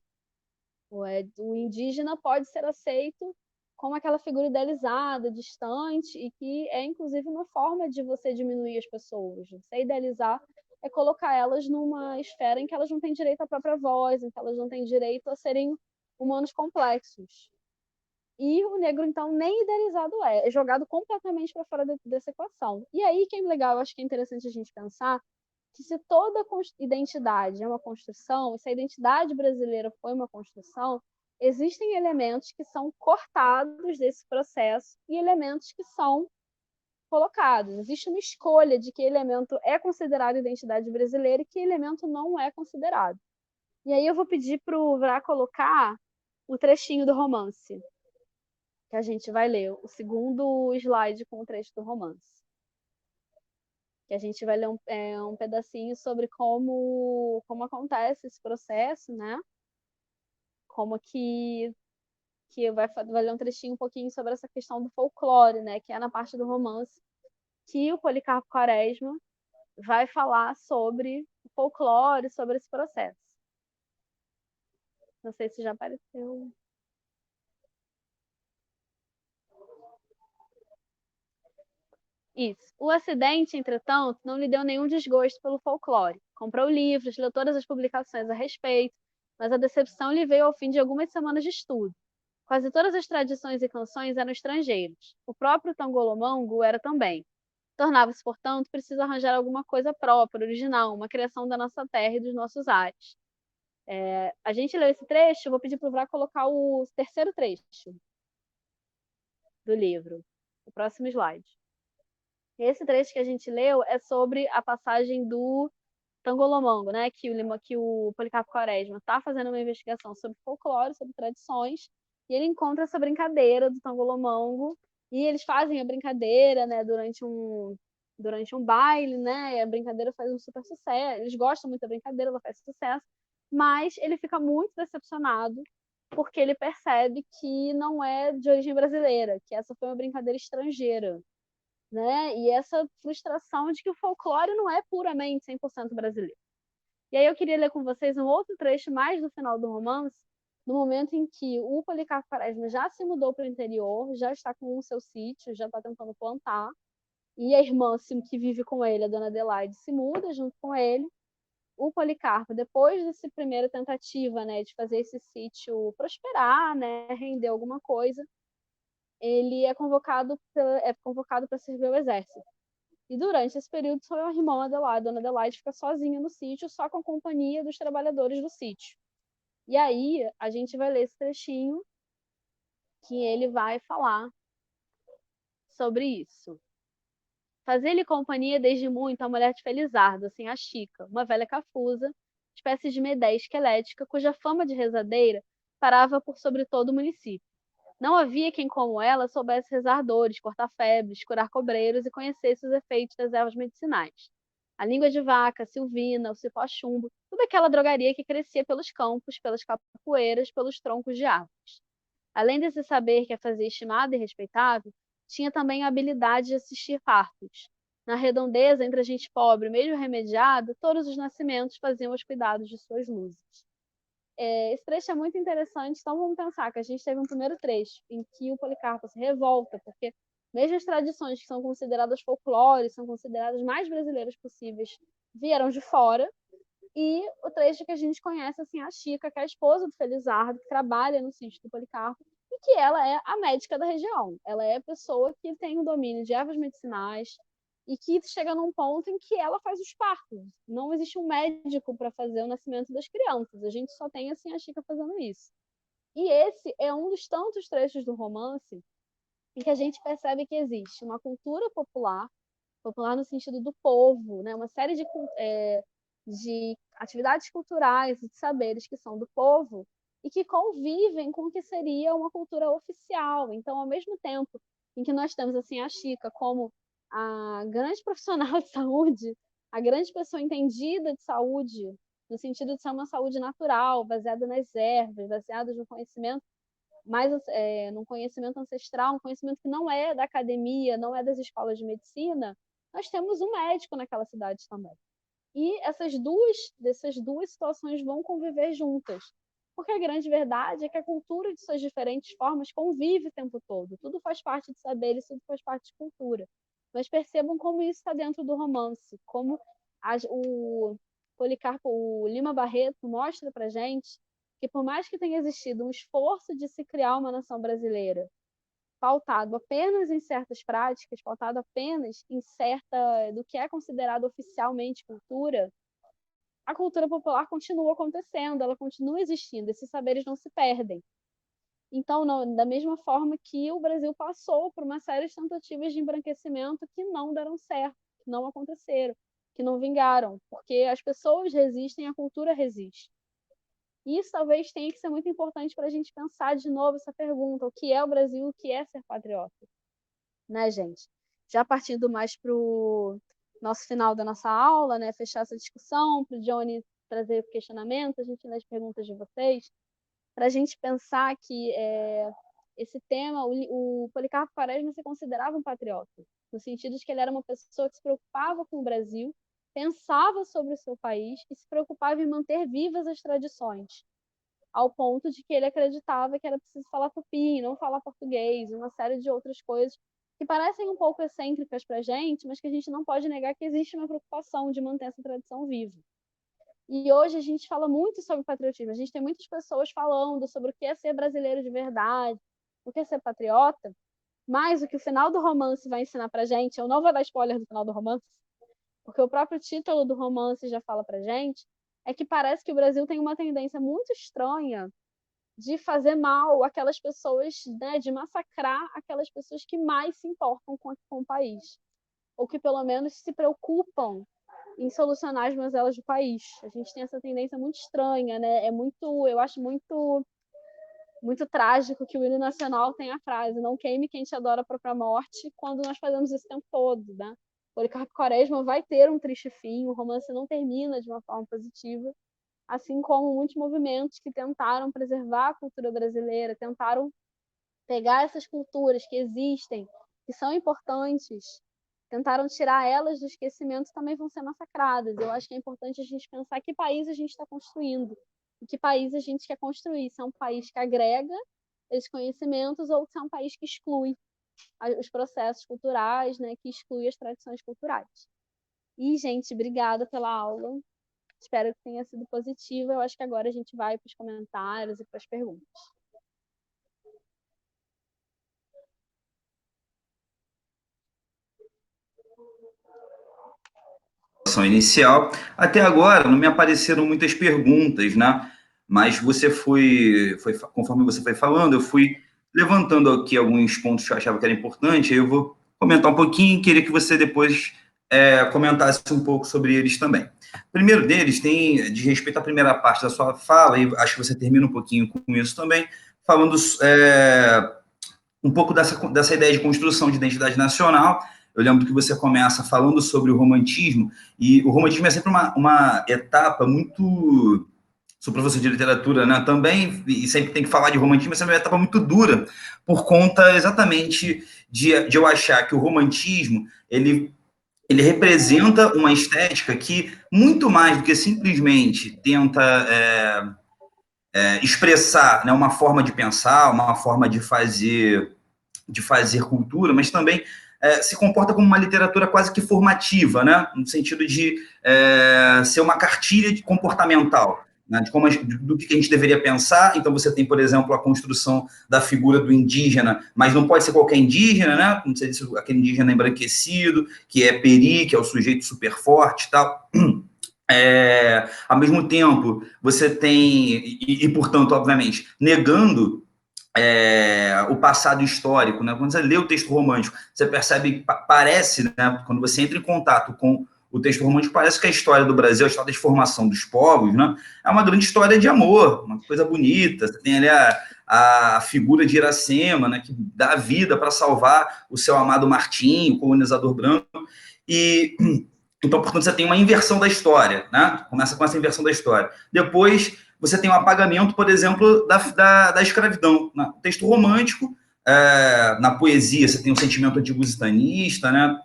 O indígena pode ser aceito como aquela figura idealizada, distante, e que é, inclusive, uma forma de você diminuir as pessoas. Você idealizar é colocar elas numa esfera em que elas não têm direito à própria voz, em que elas não têm direito a serem humanos complexos. E o negro, então, nem idealizado é jogado completamente para fora dessa equação. E aí que é legal, eu acho que é interessante a gente pensar que se toda identidade é uma construção, se a identidade brasileira foi uma construção, existem elementos que são cortados desse processo e elementos que são colocados. Existe uma escolha de que elemento é considerado identidade brasileira e que elemento não é considerado. E aí eu vou pedir para o Vrá colocar o trechinho do romance, que a gente vai ler, o segundo slide com o trecho do romance. Que a gente vai ler um pedacinho sobre como acontece esse processo, né? Como que vai ler um trechinho um pouquinho sobre essa questão do folclore, né? Que é na parte do romance que o Policarpo Quaresma vai falar sobre o folclore, sobre esse processo. Não sei se já apareceu. Isso. O acidente, entretanto, não lhe deu nenhum desgosto pelo folclore. Comprou livros, leu todas as publicações a respeito, mas a decepção lhe veio ao fim de algumas semanas de estudo. Quase todas as tradições e canções eram estrangeiras. O próprio tangolomango era também. Tornava-se, portanto, preciso arranjar alguma coisa própria, original, uma criação da nossa terra e dos nossos ares. A gente leu esse trecho, vou pedir para o Vrá colocar o terceiro trecho do livro, o próximo slide. Esse trecho que a gente leu é sobre a passagem do Tangolomango, né? Que o Policarpo Quaresma está fazendo uma investigação sobre folclore, sobre tradições, e ele encontra essa brincadeira do Tangolomango, e eles fazem a brincadeira, né? Durante um baile, né? E a brincadeira faz um super sucesso. Eles gostam muito da brincadeira, ela faz sucesso, mas ele fica muito decepcionado porque ele percebe que não é de origem brasileira, que essa foi uma brincadeira estrangeira, né? E essa frustração de que o folclore não é puramente 100% brasileiro. E aí eu queria ler com vocês um outro trecho mais do final do romance, no momento em que o Policarpo Quaresma já se mudou para o interior, já está com o seu sítio, já está tentando plantar, e a irmã que vive com ele, a dona Adelaide, se muda junto com ele. O Policarpo, depois dessa primeira tentativa, né, de fazer esse sítio prosperar, né, render alguma coisa, ele é convocado para servir o exército. E durante esse período, sua irmã Adelaide, Dona Adelaide, fica sozinha no sítio, só com a companhia dos trabalhadores do sítio. E aí, a gente vai ler esse trechinho, que ele vai falar sobre isso. Fazia-lhe companhia desde muito a mulher de Felizardo, assim, a Chica, uma velha cafusa, espécie de medeia esquelética, cuja fama de rezadeira parava por sobre todo o município. Não havia quem, como ela, soubesse rezar dores, cortar febres, curar cobreiros e conhecesse os efeitos das ervas medicinais. A língua de vaca, a silvina, o cipó-chumbo, toda aquela drogaria que crescia pelos campos, pelas capoeiras, pelos troncos de árvores. Além desse saber que a fazia estimada e respeitável, tinha também a habilidade de assistir partos. Na redondeza, entre a gente pobre, mesmo remediada, todos os nascimentos faziam os cuidados de suas luzes. Esse trecho é muito interessante, então vamos pensar que a gente teve um primeiro trecho em que o Policarpo se revolta, porque mesmo as tradições que são consideradas folclore, são consideradas mais brasileiras possíveis, vieram de fora, e o trecho que a gente conhece, assim, a Chica, que é a esposa do Felizardo, que trabalha no sítio do Policarpo, e que ela é a médica da região. Ela é a pessoa que tem o domínio de ervas medicinais e que chega num ponto em que ela faz os partos. Não existe um médico para fazer o nascimento das crianças. A gente só tem, assim, a Chica fazendo isso. E esse é um dos tantos trechos do romance em que a gente percebe que existe uma cultura popular, popular no sentido do povo, né? Uma série de atividades culturais e de saberes que são do povo e que convivem com o que seria uma cultura oficial. Então, ao mesmo tempo em que nós temos assim a Chica como a grande profissional de saúde, a grande pessoa entendida de saúde, no sentido de ser uma saúde natural, baseada nas ervas, baseada no conhecimento mais num conhecimento ancestral, um conhecimento que não é da academia, não é das escolas de medicina, nós temos um médico naquela cidade também. E dessas duas situações vão conviver juntas. Porque a grande verdade é que a cultura, de suas diferentes formas, convive o tempo todo. Tudo faz parte de saberes, tudo faz parte de cultura. Mas percebam como isso está dentro do romance, como o Policarpo, o Lima Barreto mostra para gente que por mais que tenha existido um esforço de se criar uma nação brasileira, pautado apenas em certas práticas, pautado apenas em certa do que é considerado oficialmente cultura, a cultura popular continua acontecendo, ela continua existindo, esses saberes não se perdem. Então, não, da mesma forma que o Brasil passou por uma série de tentativas de embranquecimento que não deram certo, que não aconteceram, que não vingaram, porque as pessoas resistem, a cultura resiste. Isso talvez tenha que ser muito importante para a gente pensar de novo essa pergunta: o que é o Brasil, o que é ser patriota? Né, gente? Já partindo mais para o nosso final da nossa aula, né, fechar essa discussão, para o Johnny trazer o questionamento, a gente lê as perguntas de vocês, para a gente pensar que esse tema, o Policarpo Quaresma se considerava um patriota, no sentido de que ele era uma pessoa que se preocupava com o Brasil, pensava sobre o seu país e se preocupava em manter vivas as tradições, ao ponto de que ele acreditava que era preciso falar tupi, não falar português, uma série de outras coisas que parecem um pouco excêntricas para a gente, mas que a gente não pode negar que existe uma preocupação de manter essa tradição viva. E hoje a gente fala muito sobre patriotismo, a gente tem muitas pessoas falando sobre o que é ser brasileiro de verdade, o que é ser patriota, mas o que o final do romance vai ensinar para a gente, eu não vou dar spoiler do final do romance, porque o próprio título do romance já fala para a gente, é que parece que o Brasil tem uma tendência muito estranha de fazer mal aquelas pessoas, né, de massacrar aquelas pessoas que mais se importam com o país, ou que pelo menos se preocupam em solucionar as mazelas do país. A gente tem essa tendência muito estranha, né? Eu acho muito trágico que o hino nacional tem a frase: não queime quem te adora a própria morte, quando nós fazemos isso o tempo todo, né? Policarpo Quaresma vai ter um triste fim, o romance não termina de uma forma positiva, assim como muitos movimentos que tentaram preservar a cultura brasileira, tentaram pegar essas culturas que existem, que são importantes, tentaram tirar elas do esquecimento, também vão ser massacradas. Eu acho que é importante a gente pensar que país a gente está construindo e que país a gente quer construir. Se é um país que agrega esses conhecimentos ou se é um país que exclui os processos culturais, né, que exclui as tradições culturais. E, gente, obrigada pela aula. Espero que tenha sido positiva. Eu acho que agora a gente vai para os comentários e para as perguntas. Inicial. Até agora não me apareceram muitas perguntas, né? Mas conforme você foi falando, eu fui levantando aqui alguns pontos que eu achava que era importante, eu vou comentar um pouquinho e queria que você depois comentasse um pouco sobre eles também. O primeiro deles tem de respeito à primeira parte da sua fala, e acho que você termina um pouquinho com isso também, falando um pouco dessa ideia de construção de identidade nacional. Eu lembro que você começa falando sobre o romantismo, e o romantismo é sempre uma etapa muito... Sou professor de literatura, né, também, e sempre tem que falar de romantismo, mas é uma etapa muito dura, por conta exatamente de eu achar que o romantismo, ele representa uma estética que, muito mais do que simplesmente tenta expressar, né, uma forma de pensar, uma forma de fazer cultura, mas também se comporta como uma literatura quase que formativa, né, no sentido de ser uma cartilha comportamental, né, do que a gente deveria pensar. Então, você tem, por exemplo, a construção da figura do indígena, mas não pode ser qualquer indígena, né, como você disse, aquele indígena embranquecido, que é peri, que é o sujeito super forte e tal. Ao mesmo tempo, você tem, portanto, obviamente, negando o passado histórico, né? Quando você lê o texto romântico, você percebe, parece, né, quando você entra em contato com o texto romântico, parece que a história do Brasil, a história de formação dos povos, né, é uma grande história de amor, uma coisa bonita. Você tem ali a figura de Iracema, né, que dá vida para salvar o seu amado Martim, o colonizador branco, e então, portanto, você tem uma inversão da história, né? Começa com essa inversão da história. Depois, você tem um apagamento, por exemplo, da escravidão. No texto romântico, na poesia, você tem um sentimento antilusitanista, né?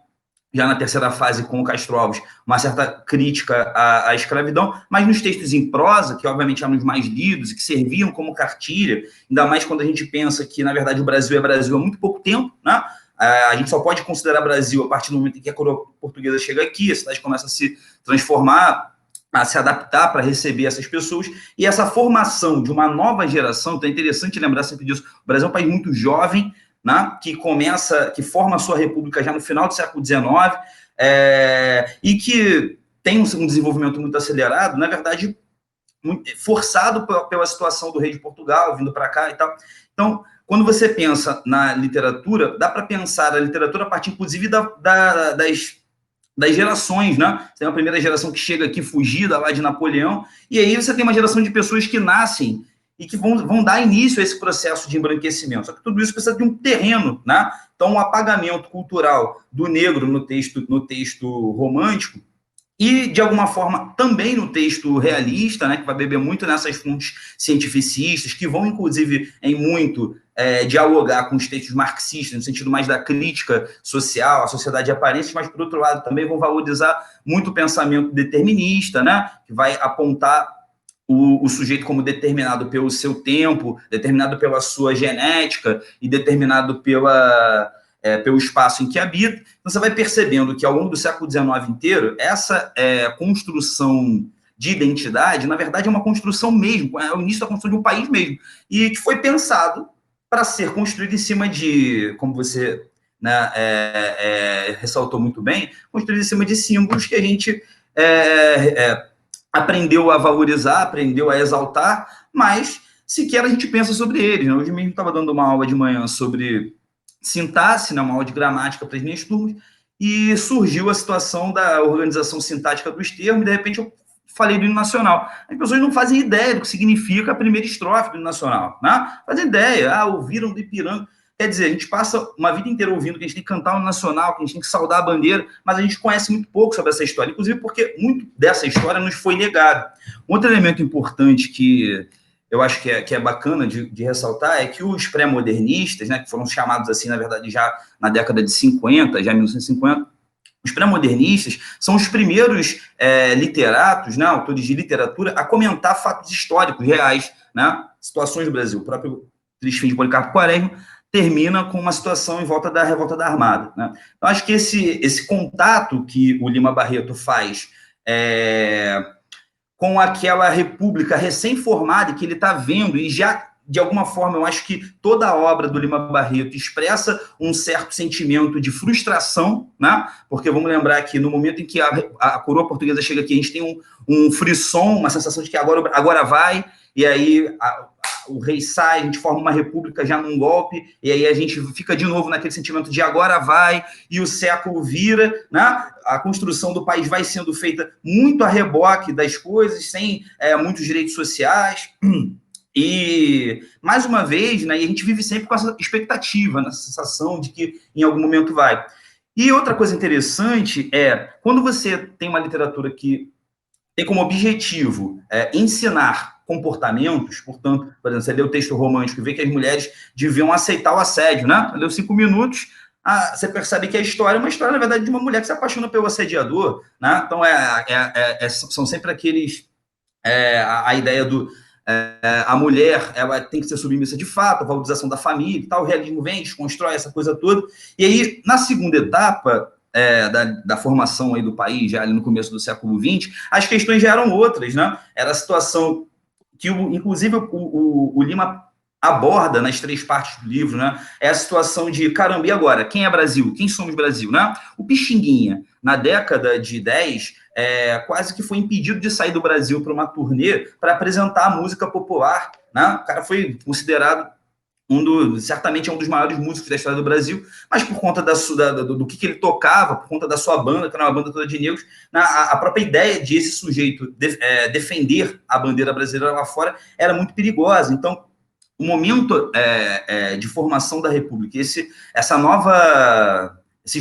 Já na terceira fase, com o Castro Alves, uma certa crítica à escravidão, mas nos textos em prosa, que obviamente eram os mais lidos e que serviam como cartilha, ainda mais quando a gente pensa que, na verdade, o Brasil é Brasil há muito pouco tempo, né? A gente só pode considerar Brasil a partir do momento em que a coroa portuguesa chega aqui, a cidade começa a se transformar, a se adaptar para receber essas pessoas, e essa formação de uma nova geração, então é interessante lembrar sempre disso. O Brasil é um país muito jovem, né, que forma a sua república já no final do século XIX, e que tem um desenvolvimento muito acelerado, na verdade, forçado pela situação do rei de Portugal, vindo para cá e tal. Então, quando você pensa na literatura, dá para pensar a literatura a partir, inclusive, das gerações, né? Você tem uma primeira geração que chega aqui fugida lá de Napoleão, e aí você tem uma geração de pessoas que nascem e que vão dar início a esse processo de embranquecimento. Só que tudo isso precisa de um terreno, né? Então, o apagamento cultural do negro no texto romântico, e, de alguma forma, também no texto realista, né, que vai beber muito nessas fontes cientificistas, que vão, inclusive, em muito dialogar com os textos marxistas, no sentido mais da crítica social, a sociedade de aparências, mas, por outro lado, também vão valorizar muito o pensamento determinista, né, que vai apontar o sujeito como determinado pelo seu tempo, determinado pela sua genética e determinado pelo espaço em que habita. Então, você vai percebendo que, ao longo do século XIX inteiro, essa construção de identidade, na verdade, é uma construção mesmo, é o início da construção de um país mesmo, e que foi pensado para ser construído em cima de, como você, né, ressaltou muito bem, construído em cima de símbolos que a gente aprendeu a valorizar, aprendeu a exaltar, mas sequer a gente pensa sobre eles. Né? Hoje mesmo estava dando uma aula de manhã sobre sintaxe, né, uma aula de gramática para as minhas turmas, e surgiu a situação da organização sintática dos termos, e de repente eu falei do hino nacional. As pessoas não fazem ideia do que significa a primeira estrofe do hino nacional, né? Fazem ideia, ouviram do Ipiranga. Quer dizer, a gente passa uma vida inteira ouvindo que a gente tem que cantar o hino nacional, que a gente tem que saudar a bandeira, mas a gente conhece muito pouco sobre essa história, inclusive porque muito dessa história nos foi negado. Outro elemento importante que eu acho que é bacana de ressaltar é que os pré-modernistas, né, que foram chamados assim, na verdade, já na década de 50, já em 1950, os pré-modernistas são os primeiros literatos, né, autores de literatura, a comentar fatos históricos reais, né, situações do Brasil. O próprio Três Fins de Policarpo Quaresma termina com uma situação em volta da Revolta da Armada. Né? Então, acho que esse contato que o Lima Barreto faz com aquela república recém-formada que ele está vendo, e já, de alguma forma, eu acho que toda a obra do Lima Barreto expressa um certo sentimento de frustração, né? Porque vamos lembrar que no momento em que a coroa portuguesa chega aqui, a gente tem um frisson, uma sensação de que agora vai, e aí o rei sai, a gente forma uma república já num golpe, e aí a gente fica de novo naquele sentimento de agora vai, e o século vira, né? A construção do país vai sendo feita muito a reboque das coisas, sem muitos direitos sociais. E, mais uma vez, né, e a gente vive sempre com essa expectativa, né, essa sensação de que em algum momento vai. E outra coisa interessante é, quando você tem uma literatura que tem como objetivo ensinar comportamentos, portanto, por exemplo, você lê o texto romântico e vê que as mulheres deviam aceitar o assédio, né? Leu 5 minutos, você percebe que a história é uma história, na verdade, de uma mulher que se apaixona pelo assediador, né? Então, são sempre aqueles... a ideia do... a mulher ela tem que ser submissa de fato, a valorização da família e tal, o realismo vem, desconstrói essa coisa toda. E aí, na segunda etapa, da formação aí do país, já ali no começo do século XX, as questões já eram outras, né? Era a situação que, inclusive, o Lima aborda nas 3 partes do livro, né? É a situação de, caramba, e agora? Quem é Brasil? Quem somos Brasil, né? O Pixinguinha, na década de 10, quase que foi impedido de sair do Brasil para uma turnê para apresentar a música popular, né? O cara foi considerado certamente é um dos maiores músicos da história do Brasil, mas por conta do que ele tocava, por conta da sua banda, que era uma banda toda de negros, a própria ideia de esse sujeito defender a bandeira brasileira lá fora era muito perigosa. Então, o momento de formação da República, esses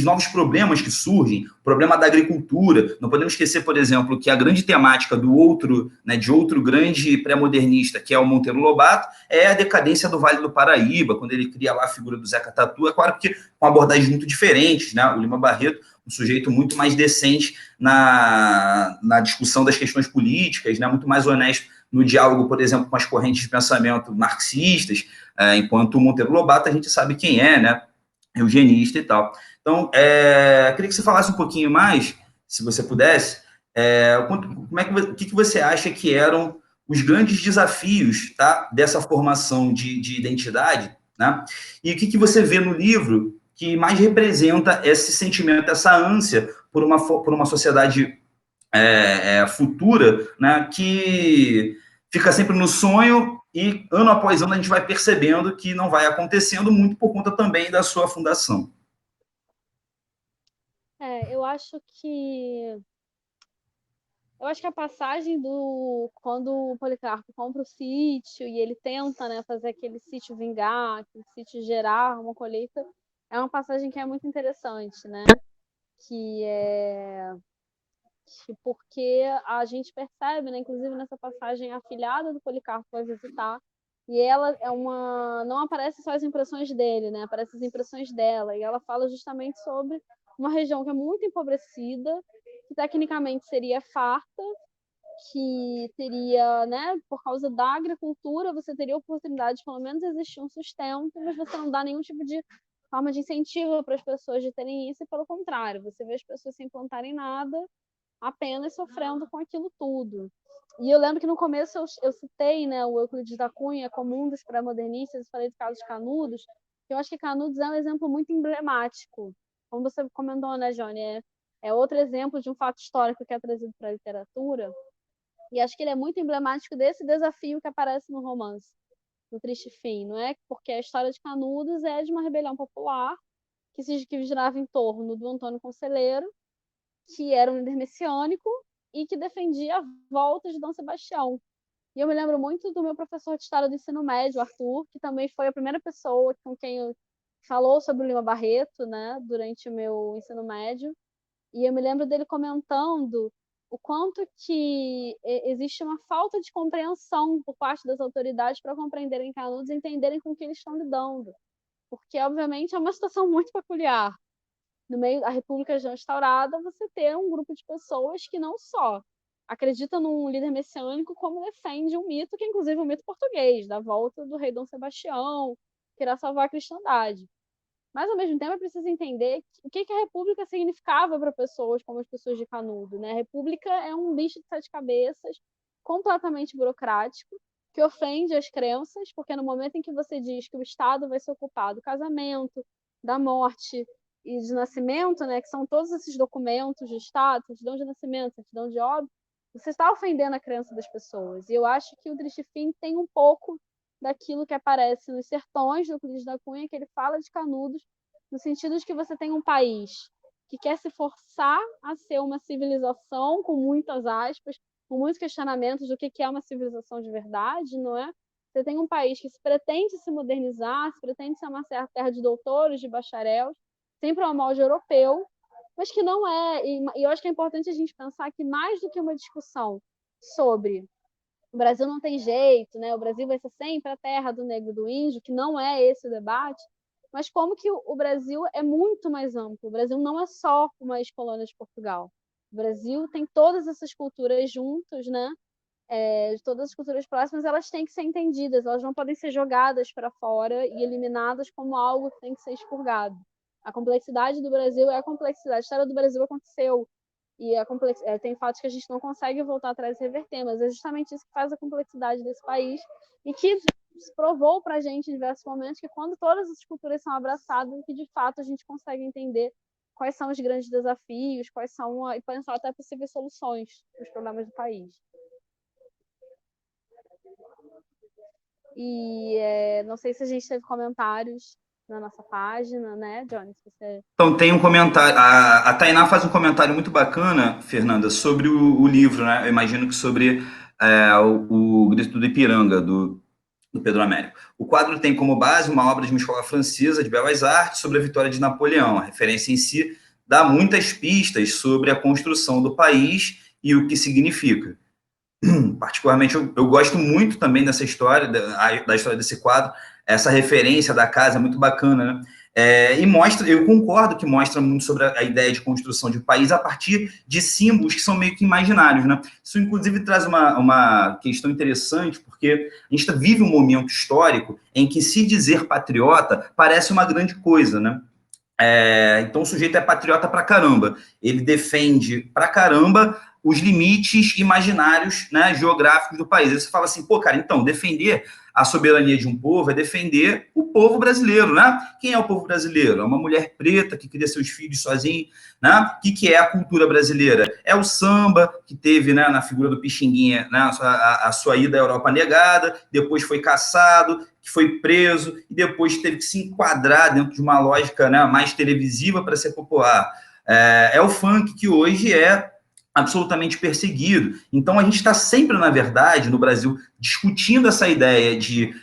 novos problemas que surgem, o problema da agricultura, não podemos esquecer, por exemplo, que a grande temática de outro grande pré-modernista, que é o Monteiro Lobato, é a decadência do Vale do Paraíba, quando ele cria lá a figura do Zeca Tatu, é claro que com abordagens muito diferentes, né? O Lima Barreto, um sujeito muito mais decente na discussão das questões políticas, né? Muito mais honesto no diálogo, por exemplo, com as correntes de pensamento marxistas, enquanto o Monteiro Lobato a gente sabe quem é, né? Eugenista e tal. Então, queria que você falasse um pouquinho mais, se você pudesse, o que você acha que eram os grandes desafios, tá, dessa formação de identidade, né? E o que você vê no livro que mais representa esse sentimento, essa ânsia por uma sociedade futura, né, que fica sempre no sonho e ano após ano a gente vai percebendo que não vai acontecendo, muito por conta também da sua fundação. Eu acho que a passagem do quando o Policarpo compra o sítio e ele tenta, né, fazer aquele sítio vingar, aquele sítio gerar uma colheita, é uma passagem que é muito interessante, né? Que é porque a gente percebe, né, inclusive nessa passagem, a filhada do Policarpo vai visitar e ela não aparece só as impressões dele, né? Aparecem as impressões dela e ela fala justamente sobre uma região que é muito empobrecida, que tecnicamente seria farta, que teria, né, por causa da agricultura, você teria oportunidade de pelo menos existir um sustento, mas você não dá nenhum tipo de forma de incentivo para as pessoas de terem isso, e pelo contrário, você vê as pessoas sem plantarem nada, apenas sofrendo com aquilo tudo. E eu lembro que no começo eu citei, né, o Euclides da Cunha como um dos pré-modernistas, falei do caso de Canudos, que eu acho que Canudos é um exemplo muito emblemático. Como você comentou, né, Johnny? É outro exemplo de um fato histórico que é trazido para a literatura. E acho que ele é muito emblemático desse desafio que aparece no romance, no Triste Fim, não é? Porque a história de Canudos é de uma rebelião popular que girava em torno do Antônio Conselheiro, que era um líder messiânico e que defendia a volta de Dom Sebastião. E eu me lembro muito do meu professor de história do ensino médio, Arthur, que também foi a primeira pessoa com quem eu falou sobre o Lima Barreto, né, durante o meu ensino médio. E eu me lembro dele comentando o quanto que existe uma falta de compreensão por parte das autoridades para compreenderem Canudos e entenderem com o que eles estão lidando. Porque, obviamente, é uma situação muito peculiar. No meio da República já instaurada, você ter um grupo de pessoas que não só acredita num líder messiânico, como defende um mito, que é inclusive um mito português, da volta do rei Dom Sebastião, que irá salvar a cristandade. Mas, ao mesmo tempo, é preciso entender o que a República significava para pessoas como as pessoas de Canudo, né? A República é um bicho de 7 cabeças, completamente burocrático, que ofende as crenças, porque no momento em que você diz que o Estado vai se ocupar do casamento, da morte e de nascimento, né, que são todos esses documentos de Estado, certidão de nascimento, certidão de óbito, você está ofendendo a crença das pessoas. E eu acho que o Triste Fim tem um pouco daquilo que aparece nos Sertões, do Euclides da Cunha, que ele fala de Canudos, no sentido de que você tem um país que quer se forçar a ser uma civilização, com muitas aspas, com muitos questionamentos do que é uma civilização de verdade, não é? Você tem um país que se pretende se modernizar, se pretende ser uma certa terra de doutores, de bacharéis, sempre ao molde europeu, mas que não é. E eu acho que é importante a gente pensar que mais do que uma discussão sobre o Brasil não tem jeito, né? O Brasil vai ser sempre a terra do negro e do índio, que não é esse o debate, mas como que o Brasil é muito mais amplo. O Brasil não é só uma ex-colônia de Portugal. O Brasil tem todas essas culturas juntas, né? De todas as culturas próximas, elas têm que ser entendidas, elas não podem ser jogadas para fora e eliminadas como algo que tem que ser expurgado. A complexidade do Brasil é a complexidade. A história do Brasil aconteceu e tem fatos que a gente não consegue voltar atrás e reverter, mas é justamente isso que faz a complexidade desse país e que provou para a gente em diversos momentos que quando todas as culturas são abraçadas, que de fato a gente consegue entender quais são os grandes desafios, quais são e pensar até possíveis soluções para os problemas do país. E não sei se a gente teve comentários na nossa página, né, Johnny? Você... Então, tem um comentário. A Tainá faz um comentário muito bacana, Fernanda, sobre o livro, né? Eu imagino que sobre o Grito do Ipiranga, do Pedro Américo. O quadro tem como base uma obra de uma escola francesa de belas artes sobre a vitória de Napoleão. A referência em si dá muitas pistas sobre a construção do país e o que significa. Particularmente, eu gosto muito também dessa história, da história desse quadro, essa referência da casa é muito bacana, né? E mostra, eu concordo que mostra muito sobre a ideia de construção de país a partir de símbolos que são meio que imaginários, né? Isso, inclusive, traz uma questão interessante, porque a gente vive um momento histórico em que se dizer patriota parece uma grande coisa, né? Então, o sujeito é patriota pra caramba. Ele defende pra caramba os limites imaginários, né, geográficos do país. Aí você fala assim, pô, cara, então, defender a soberania de um povo é defender o povo brasileiro, né? Quem é o povo brasileiro? É uma mulher preta que cria seus filhos sozinha, né? O que é a cultura brasileira? É o samba, que teve, né, na figura do Pixinguinha, né, a sua ida à Europa negada, depois foi caçado, que foi preso e depois teve que se enquadrar dentro de uma lógica, né, mais televisiva para ser popular. É o funk que hoje é absolutamente perseguido. Então, a gente está sempre, na verdade, no Brasil, discutindo essa ideia de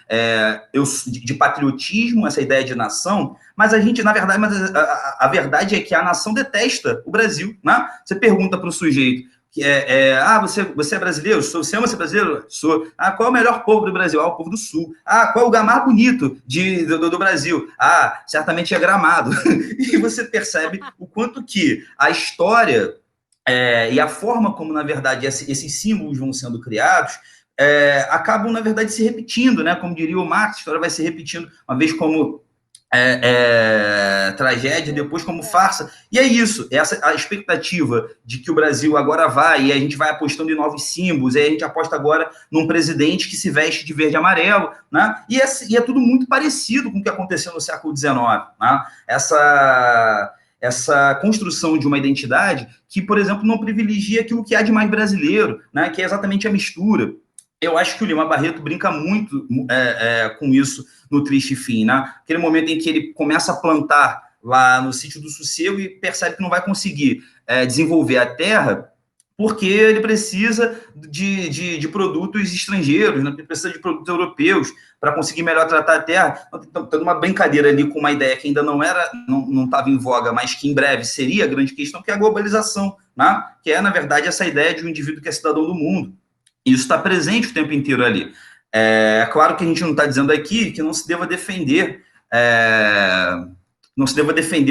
patriotismo, essa ideia de nação, mas a gente, na verdade, a verdade é que a nação detesta o Brasil, né? Você pergunta para o sujeito, você é brasileiro? Você ama ser brasileiro? Sou. Qual é o melhor povo do Brasil? O povo do Sul. Qual é o lugar mais bonito do Brasil? Certamente é Gramado. E você percebe o quanto que a história e a forma como, na verdade, esses símbolos vão sendo criados acabam, na verdade, se repetindo, né? Como diria o Marx, a história vai se repetindo, uma vez como tragédia, depois como farsa. E é isso, a expectativa de que o Brasil agora vai, e a gente vai apostando em novos símbolos, e a gente aposta agora num presidente que se veste de verde e amarelo, né? E é tudo muito parecido com o que aconteceu no século XIX, né? Essa construção de uma identidade que, por exemplo, não privilegia aquilo que há de mais brasileiro, né? Que é exatamente a mistura. Eu acho que o Lima Barreto brinca muito com isso no Triste Fim, né? Aquele momento em que ele começa a plantar lá no sítio do Sossego e percebe que não vai conseguir desenvolver a terra porque ele precisa de produtos estrangeiros, né? Ele precisa de produtos europeus para conseguir melhor tratar a terra. Então, uma brincadeira ali com uma ideia que ainda não estava em voga, mas que em breve seria a grande questão, que é a globalização, né? Que é, na verdade, essa ideia de um indivíduo que é cidadão do mundo. Isso está presente o tempo inteiro ali. Claro que a gente não está dizendo aqui que não se deva defender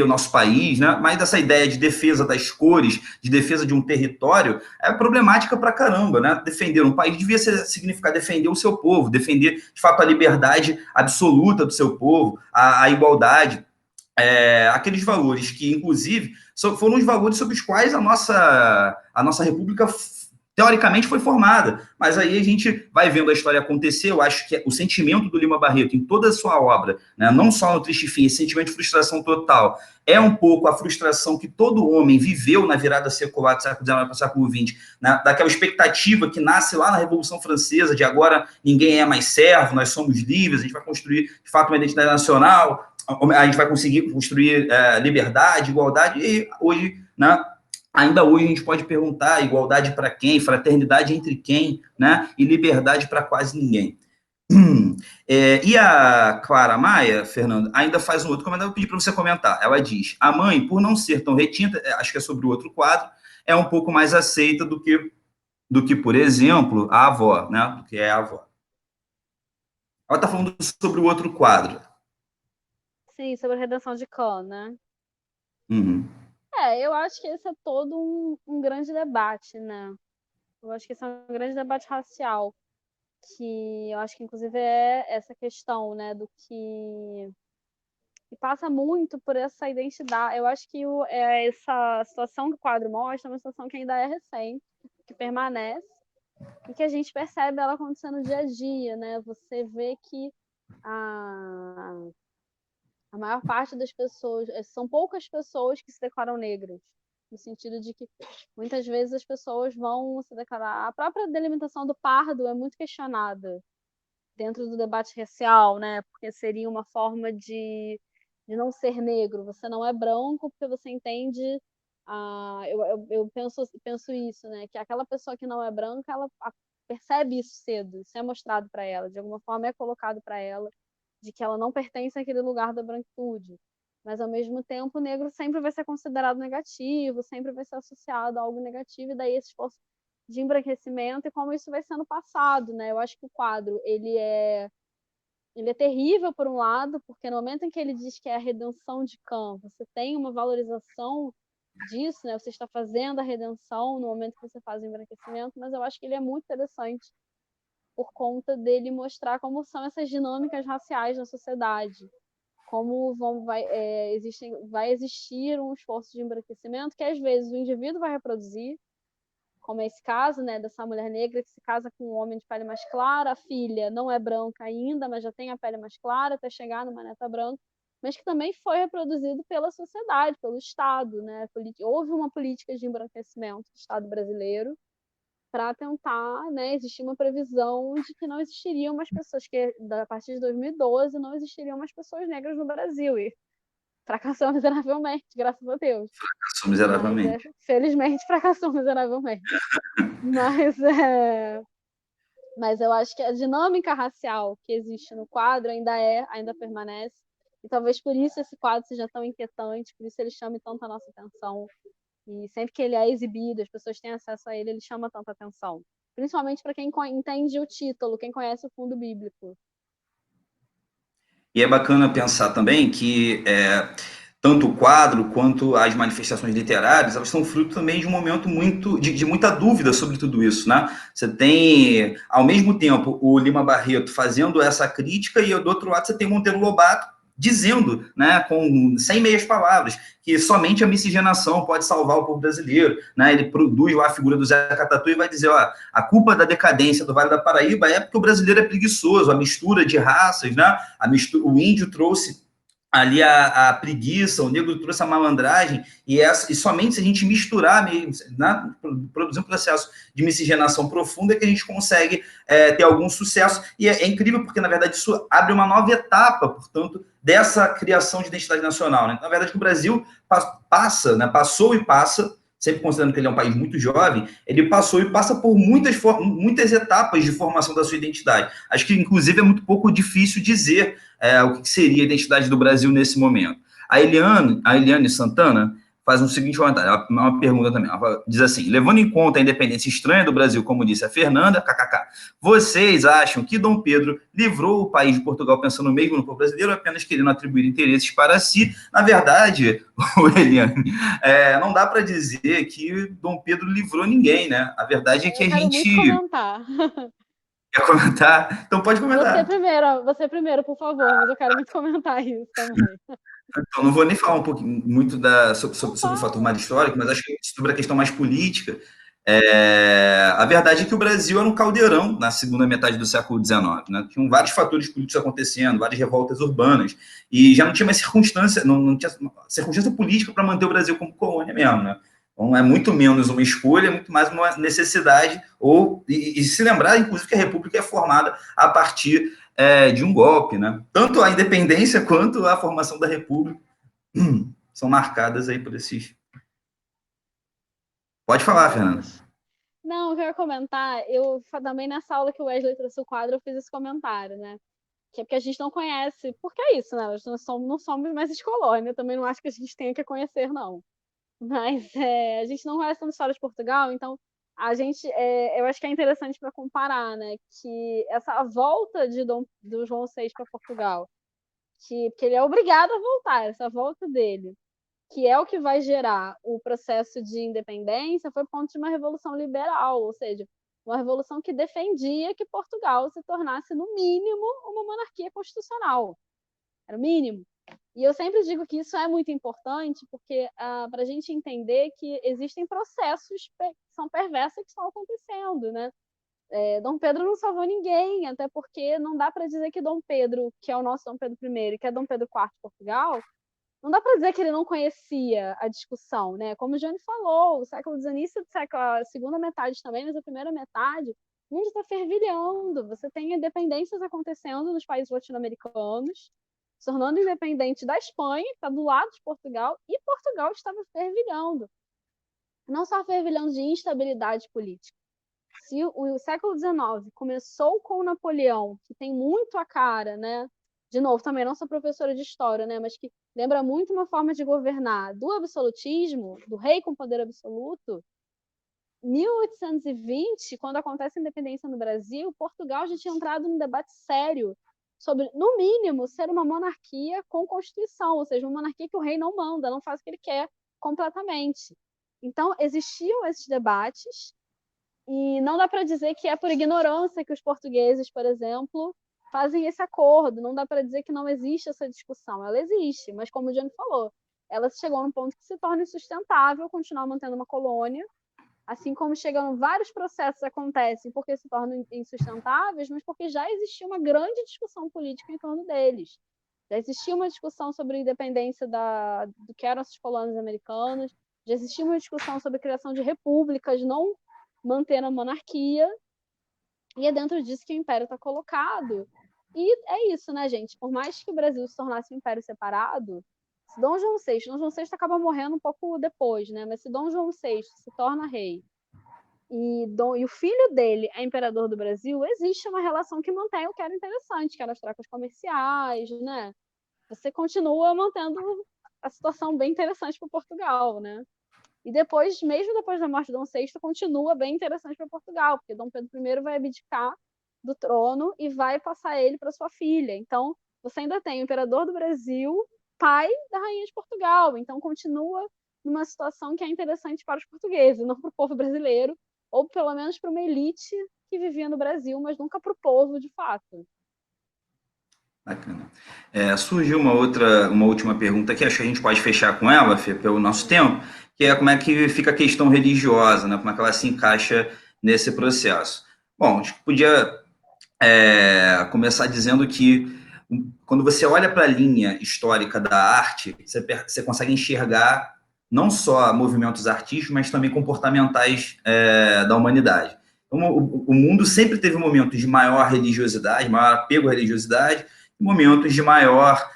o nosso país, né? Mas essa ideia de defesa das cores, de defesa de um território, é problemática pra caramba, né? Defender um país devia significar defender o seu povo, defender, de fato, a liberdade absoluta do seu povo, a igualdade, aqueles valores que, inclusive, foram os valores sobre os quais a nossa república teoricamente foi formada, mas aí a gente vai vendo a história acontecer. Eu acho que o sentimento do Lima Barreto em toda a sua obra, né, não só no Triste Fim, esse sentimento de frustração total, é um pouco a frustração que todo homem viveu na virada secular do século XIX para o século XX, né, daquela expectativa que nasce lá na Revolução Francesa, de agora ninguém é mais servo, nós somos livres, a gente vai construir, de fato, uma identidade nacional, a gente vai conseguir construir liberdade, igualdade, e hoje, né, ainda hoje a gente pode perguntar igualdade para quem, fraternidade entre quem, né? E liberdade para quase ninguém. E a Clara Maia, Fernando, ainda faz um outro comentário, eu pedi para você comentar. Ela diz: a mãe, por não ser tão retinta, acho que é sobre o outro quadro, é um pouco mais aceita do que, por exemplo, a avó, né? Do que é a avó. Ela está falando sobre o outro quadro. Sim, sobre a redenção de Khan, né? Uhum. Eu acho que esse é todo um grande debate, né? Eu acho que esse é um grande debate racial, que eu acho que inclusive é essa questão, né, do que passa muito por essa identidade. Eu acho que essa situação que o quadro mostra é uma situação que ainda é recente, que permanece, e que a gente percebe ela acontecendo no dia a dia, né? Você vê que a maior parte das pessoas, são poucas pessoas que se declaram negras, no sentido de que muitas vezes as pessoas vão se declarar. A própria delimitação do pardo é muito questionada dentro do debate racial, né? Porque seria uma forma de não ser negro. Você não é branco porque você entende. Eu penso isso, né? Que aquela pessoa que não é branca, ela percebe isso cedo, isso é mostrado para ela, de alguma forma é colocado para ela de que ela não pertence àquele lugar da branquitude. Mas, ao mesmo tempo, o negro sempre vai ser considerado negativo, sempre vai ser associado a algo negativo, e daí esse esforço de embranquecimento e como isso vai sendo passado, né? Eu acho que o quadro, ele é terrível, por um lado, porque no momento em que ele diz que é a redenção de Khan, você tem uma valorização disso, né? Você está fazendo a redenção no momento que você faz o embranquecimento, mas eu acho que ele é muito interessante por conta dele mostrar como são essas dinâmicas raciais na sociedade, como vai existir um esforço de embranquecimento que às vezes o indivíduo vai reproduzir, como é esse caso, né, dessa mulher negra que se casa com um homem de pele mais clara, a filha não é branca ainda, mas já tem a pele mais clara até chegar numa neta branca, mas que também foi reproduzido pela sociedade, pelo Estado, né? Houve uma política de embranquecimento do Estado brasileiro para tentar, né, existir uma previsão de que não existiriam mais pessoas, que a partir de 2012 não existiriam mais pessoas negras no Brasil, e fracassou miseravelmente, graças a Deus. Fracassou miseravelmente. Felizmente fracassou miseravelmente. Mas, mas eu acho que a dinâmica racial que existe no quadro ainda permanece, e talvez por isso esse quadro seja tão inquietante, por isso ele chame tanto a nossa atenção. E sempre que ele é exibido, as pessoas têm acesso a ele, ele chama tanta atenção. Principalmente para quem entende o título, quem conhece o fundo bíblico. E é bacana pensar também que tanto o quadro quanto as manifestações literárias, elas são fruto também de um momento de muita dúvida sobre tudo isso, né? Você tem, ao mesmo tempo, o Lima Barreto fazendo essa crítica e, do outro lado, você tem o Monteiro Lobato dizendo, né, com 100 meias palavras, que somente a miscigenação pode salvar o povo brasileiro, né? Ele produz lá a figura do Zeca Tatu e vai dizer, ó, a culpa da decadência do Vale da Paraíba é porque o brasileiro é preguiçoso, a mistura de raças, né? O índio trouxe ali a preguiça, o negro trouxe a malandragem, e somente se a gente misturar, né, produzir um processo de miscigenação profunda, é que a gente consegue ter algum sucesso. E é incrível porque, na verdade, isso abre uma nova etapa, portanto, dessa criação de identidade nacional. Né? Na verdade, que o Brasil passou e passa, sempre considerando que ele é um país muito jovem, ele passou e passa por muitas etapas de formação da sua identidade. Acho que, inclusive, é muito pouco difícil dizer o que seria a identidade do Brasil nesse momento. A Eliane Santana faz um seguinte comentário, uma pergunta também. Ela diz assim: levando em conta a independência estranha do Brasil, como disse a Fernanda, kkk, vocês acham que Dom Pedro livrou o país de Portugal pensando mesmo no povo brasileiro, apenas querendo atribuir interesses para si? Na verdade, Eliane, não dá para dizer que Dom Pedro livrou ninguém, né? A verdade é que a quero muito gente... comentar. Quer comentar? Então pode comentar. Você primeiro, por favor, mas eu quero muito comentar isso também. Então, não vou nem falar um pouquinho muito sobre o fator mais histórico, mas acho que sobre a questão mais política. A verdade é que o Brasil era um caldeirão na segunda metade do século XIX, né? Tinham vários fatores políticos acontecendo, várias revoltas urbanas, e já não tinha mais circunstância, não tinha circunstância política para manter o Brasil como colônia mesmo, né? Então é muito menos uma escolha, muito mais uma necessidade, e se lembrar, inclusive, que a República é formada a partir de um golpe, né? Tanto a independência quanto a formação da República são marcadas aí por esses. Pode falar, Fernanda. Não, eu quero comentar, eu também nessa aula que o Wesley trouxe o quadro, eu fiz esse comentário, né? Que é porque a gente não conhece, porque é isso, né? Nós não somos mais ex-colônia, também não acho que a gente tenha que conhecer, não. Mas a gente não conhece tanta história de Portugal, então a gente, eu acho que é interessante para comparar, né? Que essa volta do João VI para Portugal, porque ele é obrigado a voltar, essa volta dele, que é o que vai gerar o processo de independência, foi ponto de uma revolução liberal, ou seja, uma revolução que defendia que Portugal se tornasse, no mínimo, uma monarquia constitucional. Era o mínimo. E eu sempre digo que isso é muito importante, porque para a gente entender que existem processos que são perversos que estão acontecendo, né? Dom Pedro não salvou ninguém, até porque não dá para dizer que Dom Pedro, que é o nosso Dom Pedro I, que é Dom Pedro IV de Portugal, não dá para dizer que ele não conhecia a discussão, né? Como o Johnny falou, o início do século, a segunda metade também, mas a primeira metade, o mundo está fervilhando. Você tem independências acontecendo nos países latino-americanos, se tornando independente da Espanha, que está do lado de Portugal, e Portugal estava fervilhando. Não só fervilhando de instabilidade política. Se o século XIX começou com Napoleão, que tem muito a cara, né? De novo, também não sou professora de história, né? Mas que lembra muito uma forma de governar do absolutismo, do rei com poder absoluto. 1820, quando acontece a independência no Brasil, Portugal já tinha entrado num debate sério sobre, no mínimo, ser uma monarquia com constituição, ou seja, uma monarquia que o rei não manda, não faz o que ele quer completamente. Então, existiam esses debates, e não dá para dizer que é por ignorância que os portugueses, por exemplo, fazem esse acordo. Não dá para dizer que não existe essa discussão. Ela existe, mas como o Johnny falou, ela chegou num ponto que se torna insustentável continuar mantendo uma colônia, assim como chegam vários processos acontecem porque se tornam insustentáveis, mas porque já existia uma grande discussão política em torno deles. Já existia uma discussão sobre a independência do que eram essas colônias americanas, já existia uma discussão sobre a criação de repúblicas, não manter a monarquia, e é dentro disso que o império está colocado. E é isso, né, gente? Por mais que o Brasil se tornasse um império separado, se Dom João VI acaba morrendo um pouco depois, né? Mas se Dom João VI se torna rei e o filho dele é imperador do Brasil, existe uma relação que mantém o que era interessante, que eram as trocas comerciais, né? Você continua mantendo a situação bem interessante para Portugal, né? E depois, mesmo depois da morte de Dom VI, continua bem interessante para Portugal, porque Dom Pedro I vai abdicar do trono e vai passar ele para sua filha. Então, você ainda tem o imperador do Brasil, pai da rainha de Portugal. Então, continua numa situação que é interessante para os portugueses, não para o povo brasileiro, ou pelo menos para uma elite que vivia no Brasil, mas nunca para o povo de fato. Bacana. Surgiu uma última pergunta aqui, acho que a gente pode fechar com ela, Fê, pelo nosso tempo, que é como é que fica a questão religiosa, né? Como é que ela se encaixa nesse processo. Bom, acho que podia começar dizendo que quando você olha para a linha histórica da arte, você consegue enxergar não só movimentos artísticos, mas também comportamentais da humanidade. Então, o mundo sempre teve momentos de maior religiosidade, maior apego à religiosidade, e momentos de maior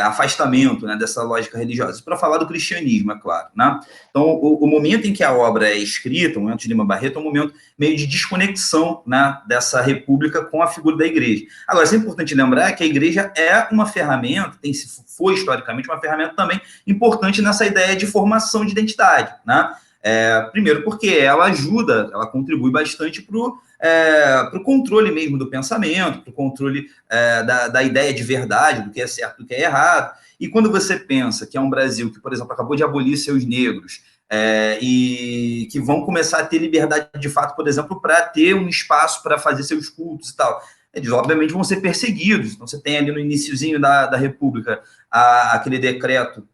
afastamento, né, dessa lógica religiosa. Para falar do cristianismo, é claro. Né? Então, o momento em que a obra é escrita, o momento de Lima Barreto, é um momento meio de desconexão, né, dessa república com a figura da igreja. Agora, é importante lembrar que a igreja é uma ferramenta, foi historicamente uma ferramenta também importante nessa ideia de formação de identidade. Né? Primeiro porque ela ajuda, ela contribui bastante para o controle mesmo do pensamento, para o controle da ideia de verdade, do que é certo, do que é errado. E quando você pensa que é um Brasil que, por exemplo, acabou de abolir seus negros, e que vão começar a ter liberdade de fato, por exemplo, para ter um espaço para fazer seus cultos e tal, eles obviamente vão ser perseguidos. Então você tem ali no iniciozinho da República aquele decreto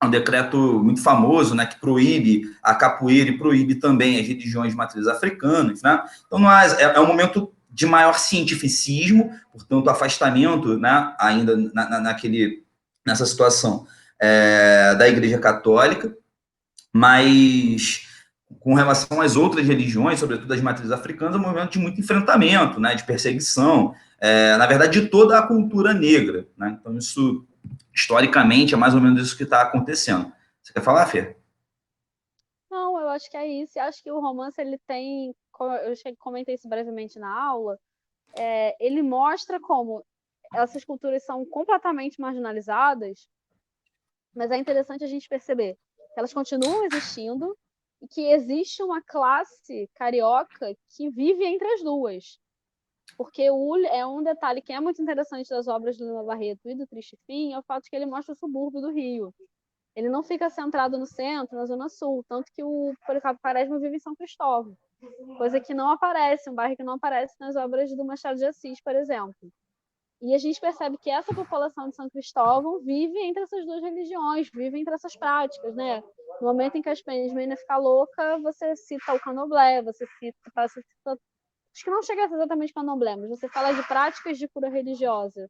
um decreto muito famoso, né, que proíbe a capoeira e proíbe também as religiões de matriz africanas, né? Então, é um momento de maior cientificismo, portanto, afastamento, né, ainda nessa situação da Igreja Católica, mas com relação às outras religiões, sobretudo as matrizes africanas, é um momento de muito enfrentamento, né, de perseguição, na verdade, de toda a cultura negra, né? Então, isso, historicamente, é mais ou menos isso que está acontecendo. Você quer falar, Fê? Não, eu acho que é isso. Eu acho que o romance, ele tem, eu comentei isso brevemente na aula, ele mostra como essas culturas são completamente marginalizadas, mas é interessante a gente perceber que elas continuam existindo e que existe uma classe carioca que vive entre as duas. Porque é um detalhe que é muito interessante das obras do Lima Barreto e do Triste Fim, é o fato de que ele mostra o subúrbio do Rio. Ele não fica centrado no centro, na zona sul, tanto que o Policarpo Quaresma vive em São Cristóvão, coisa que não aparece, um bairro que não aparece nas obras do Machado de Assis, por exemplo. E a gente percebe que essa população de São Cristóvão vive entre essas duas religiões, vive entre essas práticas, né? No momento em que a Ismênia fica louca, você cita o candomblé, você cita, acho que não chega a ser exatamente candomblé, mas você fala de práticas de cura religiosa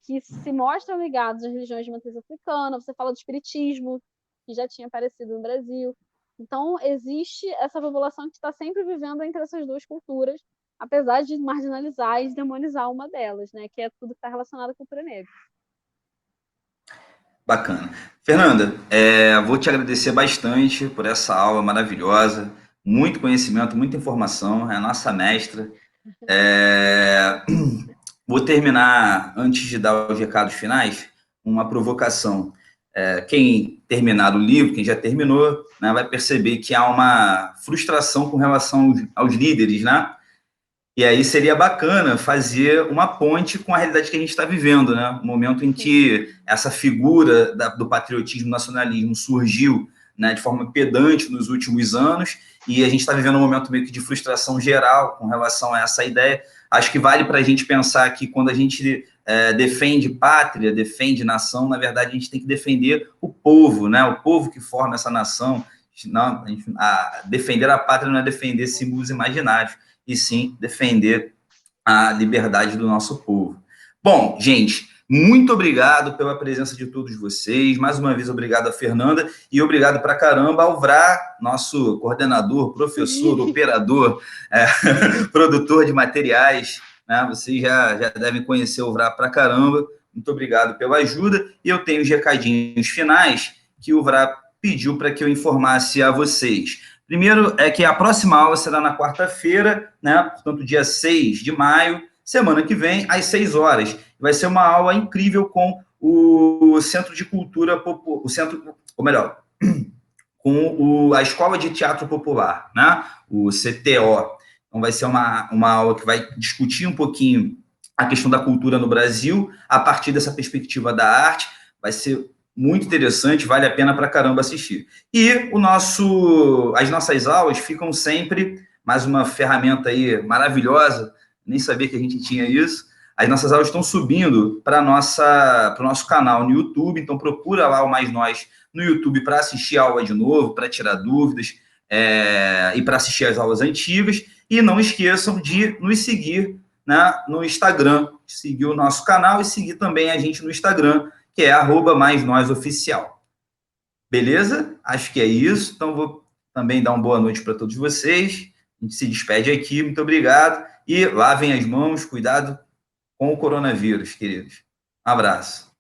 que se mostram ligados às religiões de matriz africana, você fala do espiritismo, que já tinha aparecido no Brasil. Então, existe essa população que está sempre vivendo entre essas duas culturas, apesar de marginalizar e demonizar uma delas, né? Que é tudo que está relacionado à cultura negra. Bacana. Fernanda, vou te agradecer bastante por essa aula maravilhosa, muito conhecimento, muita informação, é a nossa mestra. Vou terminar, antes de dar os recados finais, uma provocação. Quem terminar o livro, quem já terminou, né, vai perceber que há uma frustração com relação aos líderes, né? E aí seria bacana fazer uma ponte com a realidade que a gente está vivendo, né? O momento em que essa figura do patriotismo, nacionalismo surgiu, né, de forma pedante nos últimos anos, e a gente está vivendo um momento meio que de frustração geral com relação a essa ideia. Acho que vale para a gente pensar que quando a gente defende pátria, defende nação, na verdade a gente tem que defender o povo, né? O povo que forma essa nação. Não, defender a pátria não é defender símbolos imaginários, e sim defender a liberdade do nosso povo. Bom, gente, muito obrigado pela presença de todos vocês. Mais uma vez, obrigado a Fernanda e obrigado pra caramba ao Vrá, nosso coordenador, professor, operador, produtor de materiais. Né? Vocês já devem conhecer o Vrá pra caramba. Muito obrigado pela ajuda. E eu tenho os recadinhos finais que o Vrá pediu para que eu informasse a vocês. Primeiro é que a próxima aula será na quarta-feira, né? Portanto, dia 6 de maio, semana que vem, às 6 horas. Vai ser uma aula incrível com o Centro de Cultura Popular, com a Escola de Teatro Popular, né? O CTO. Então, vai ser uma aula que vai discutir um pouquinho a questão da cultura no Brasil, a partir dessa perspectiva da arte. Vai ser muito interessante, vale a pena para caramba assistir. E as nossas aulas ficam sempre, mais uma ferramenta aí maravilhosa, nem sabia que a gente tinha isso. As nossas aulas estão subindo para o nosso canal no YouTube, então procura lá o Mais Nós no YouTube para assistir a aula de novo, para tirar dúvidas e para assistir as aulas antigas. E não esqueçam de nos seguir, né, no Instagram, seguir o nosso canal e seguir também a gente no Instagram, que é @maisnosoficial. Beleza? Acho que é isso. Então, vou também dar uma boa noite para todos vocês. A gente se despede aqui. Muito obrigado. E lavem as mãos. Cuidado com o coronavírus, queridos. Um abraço.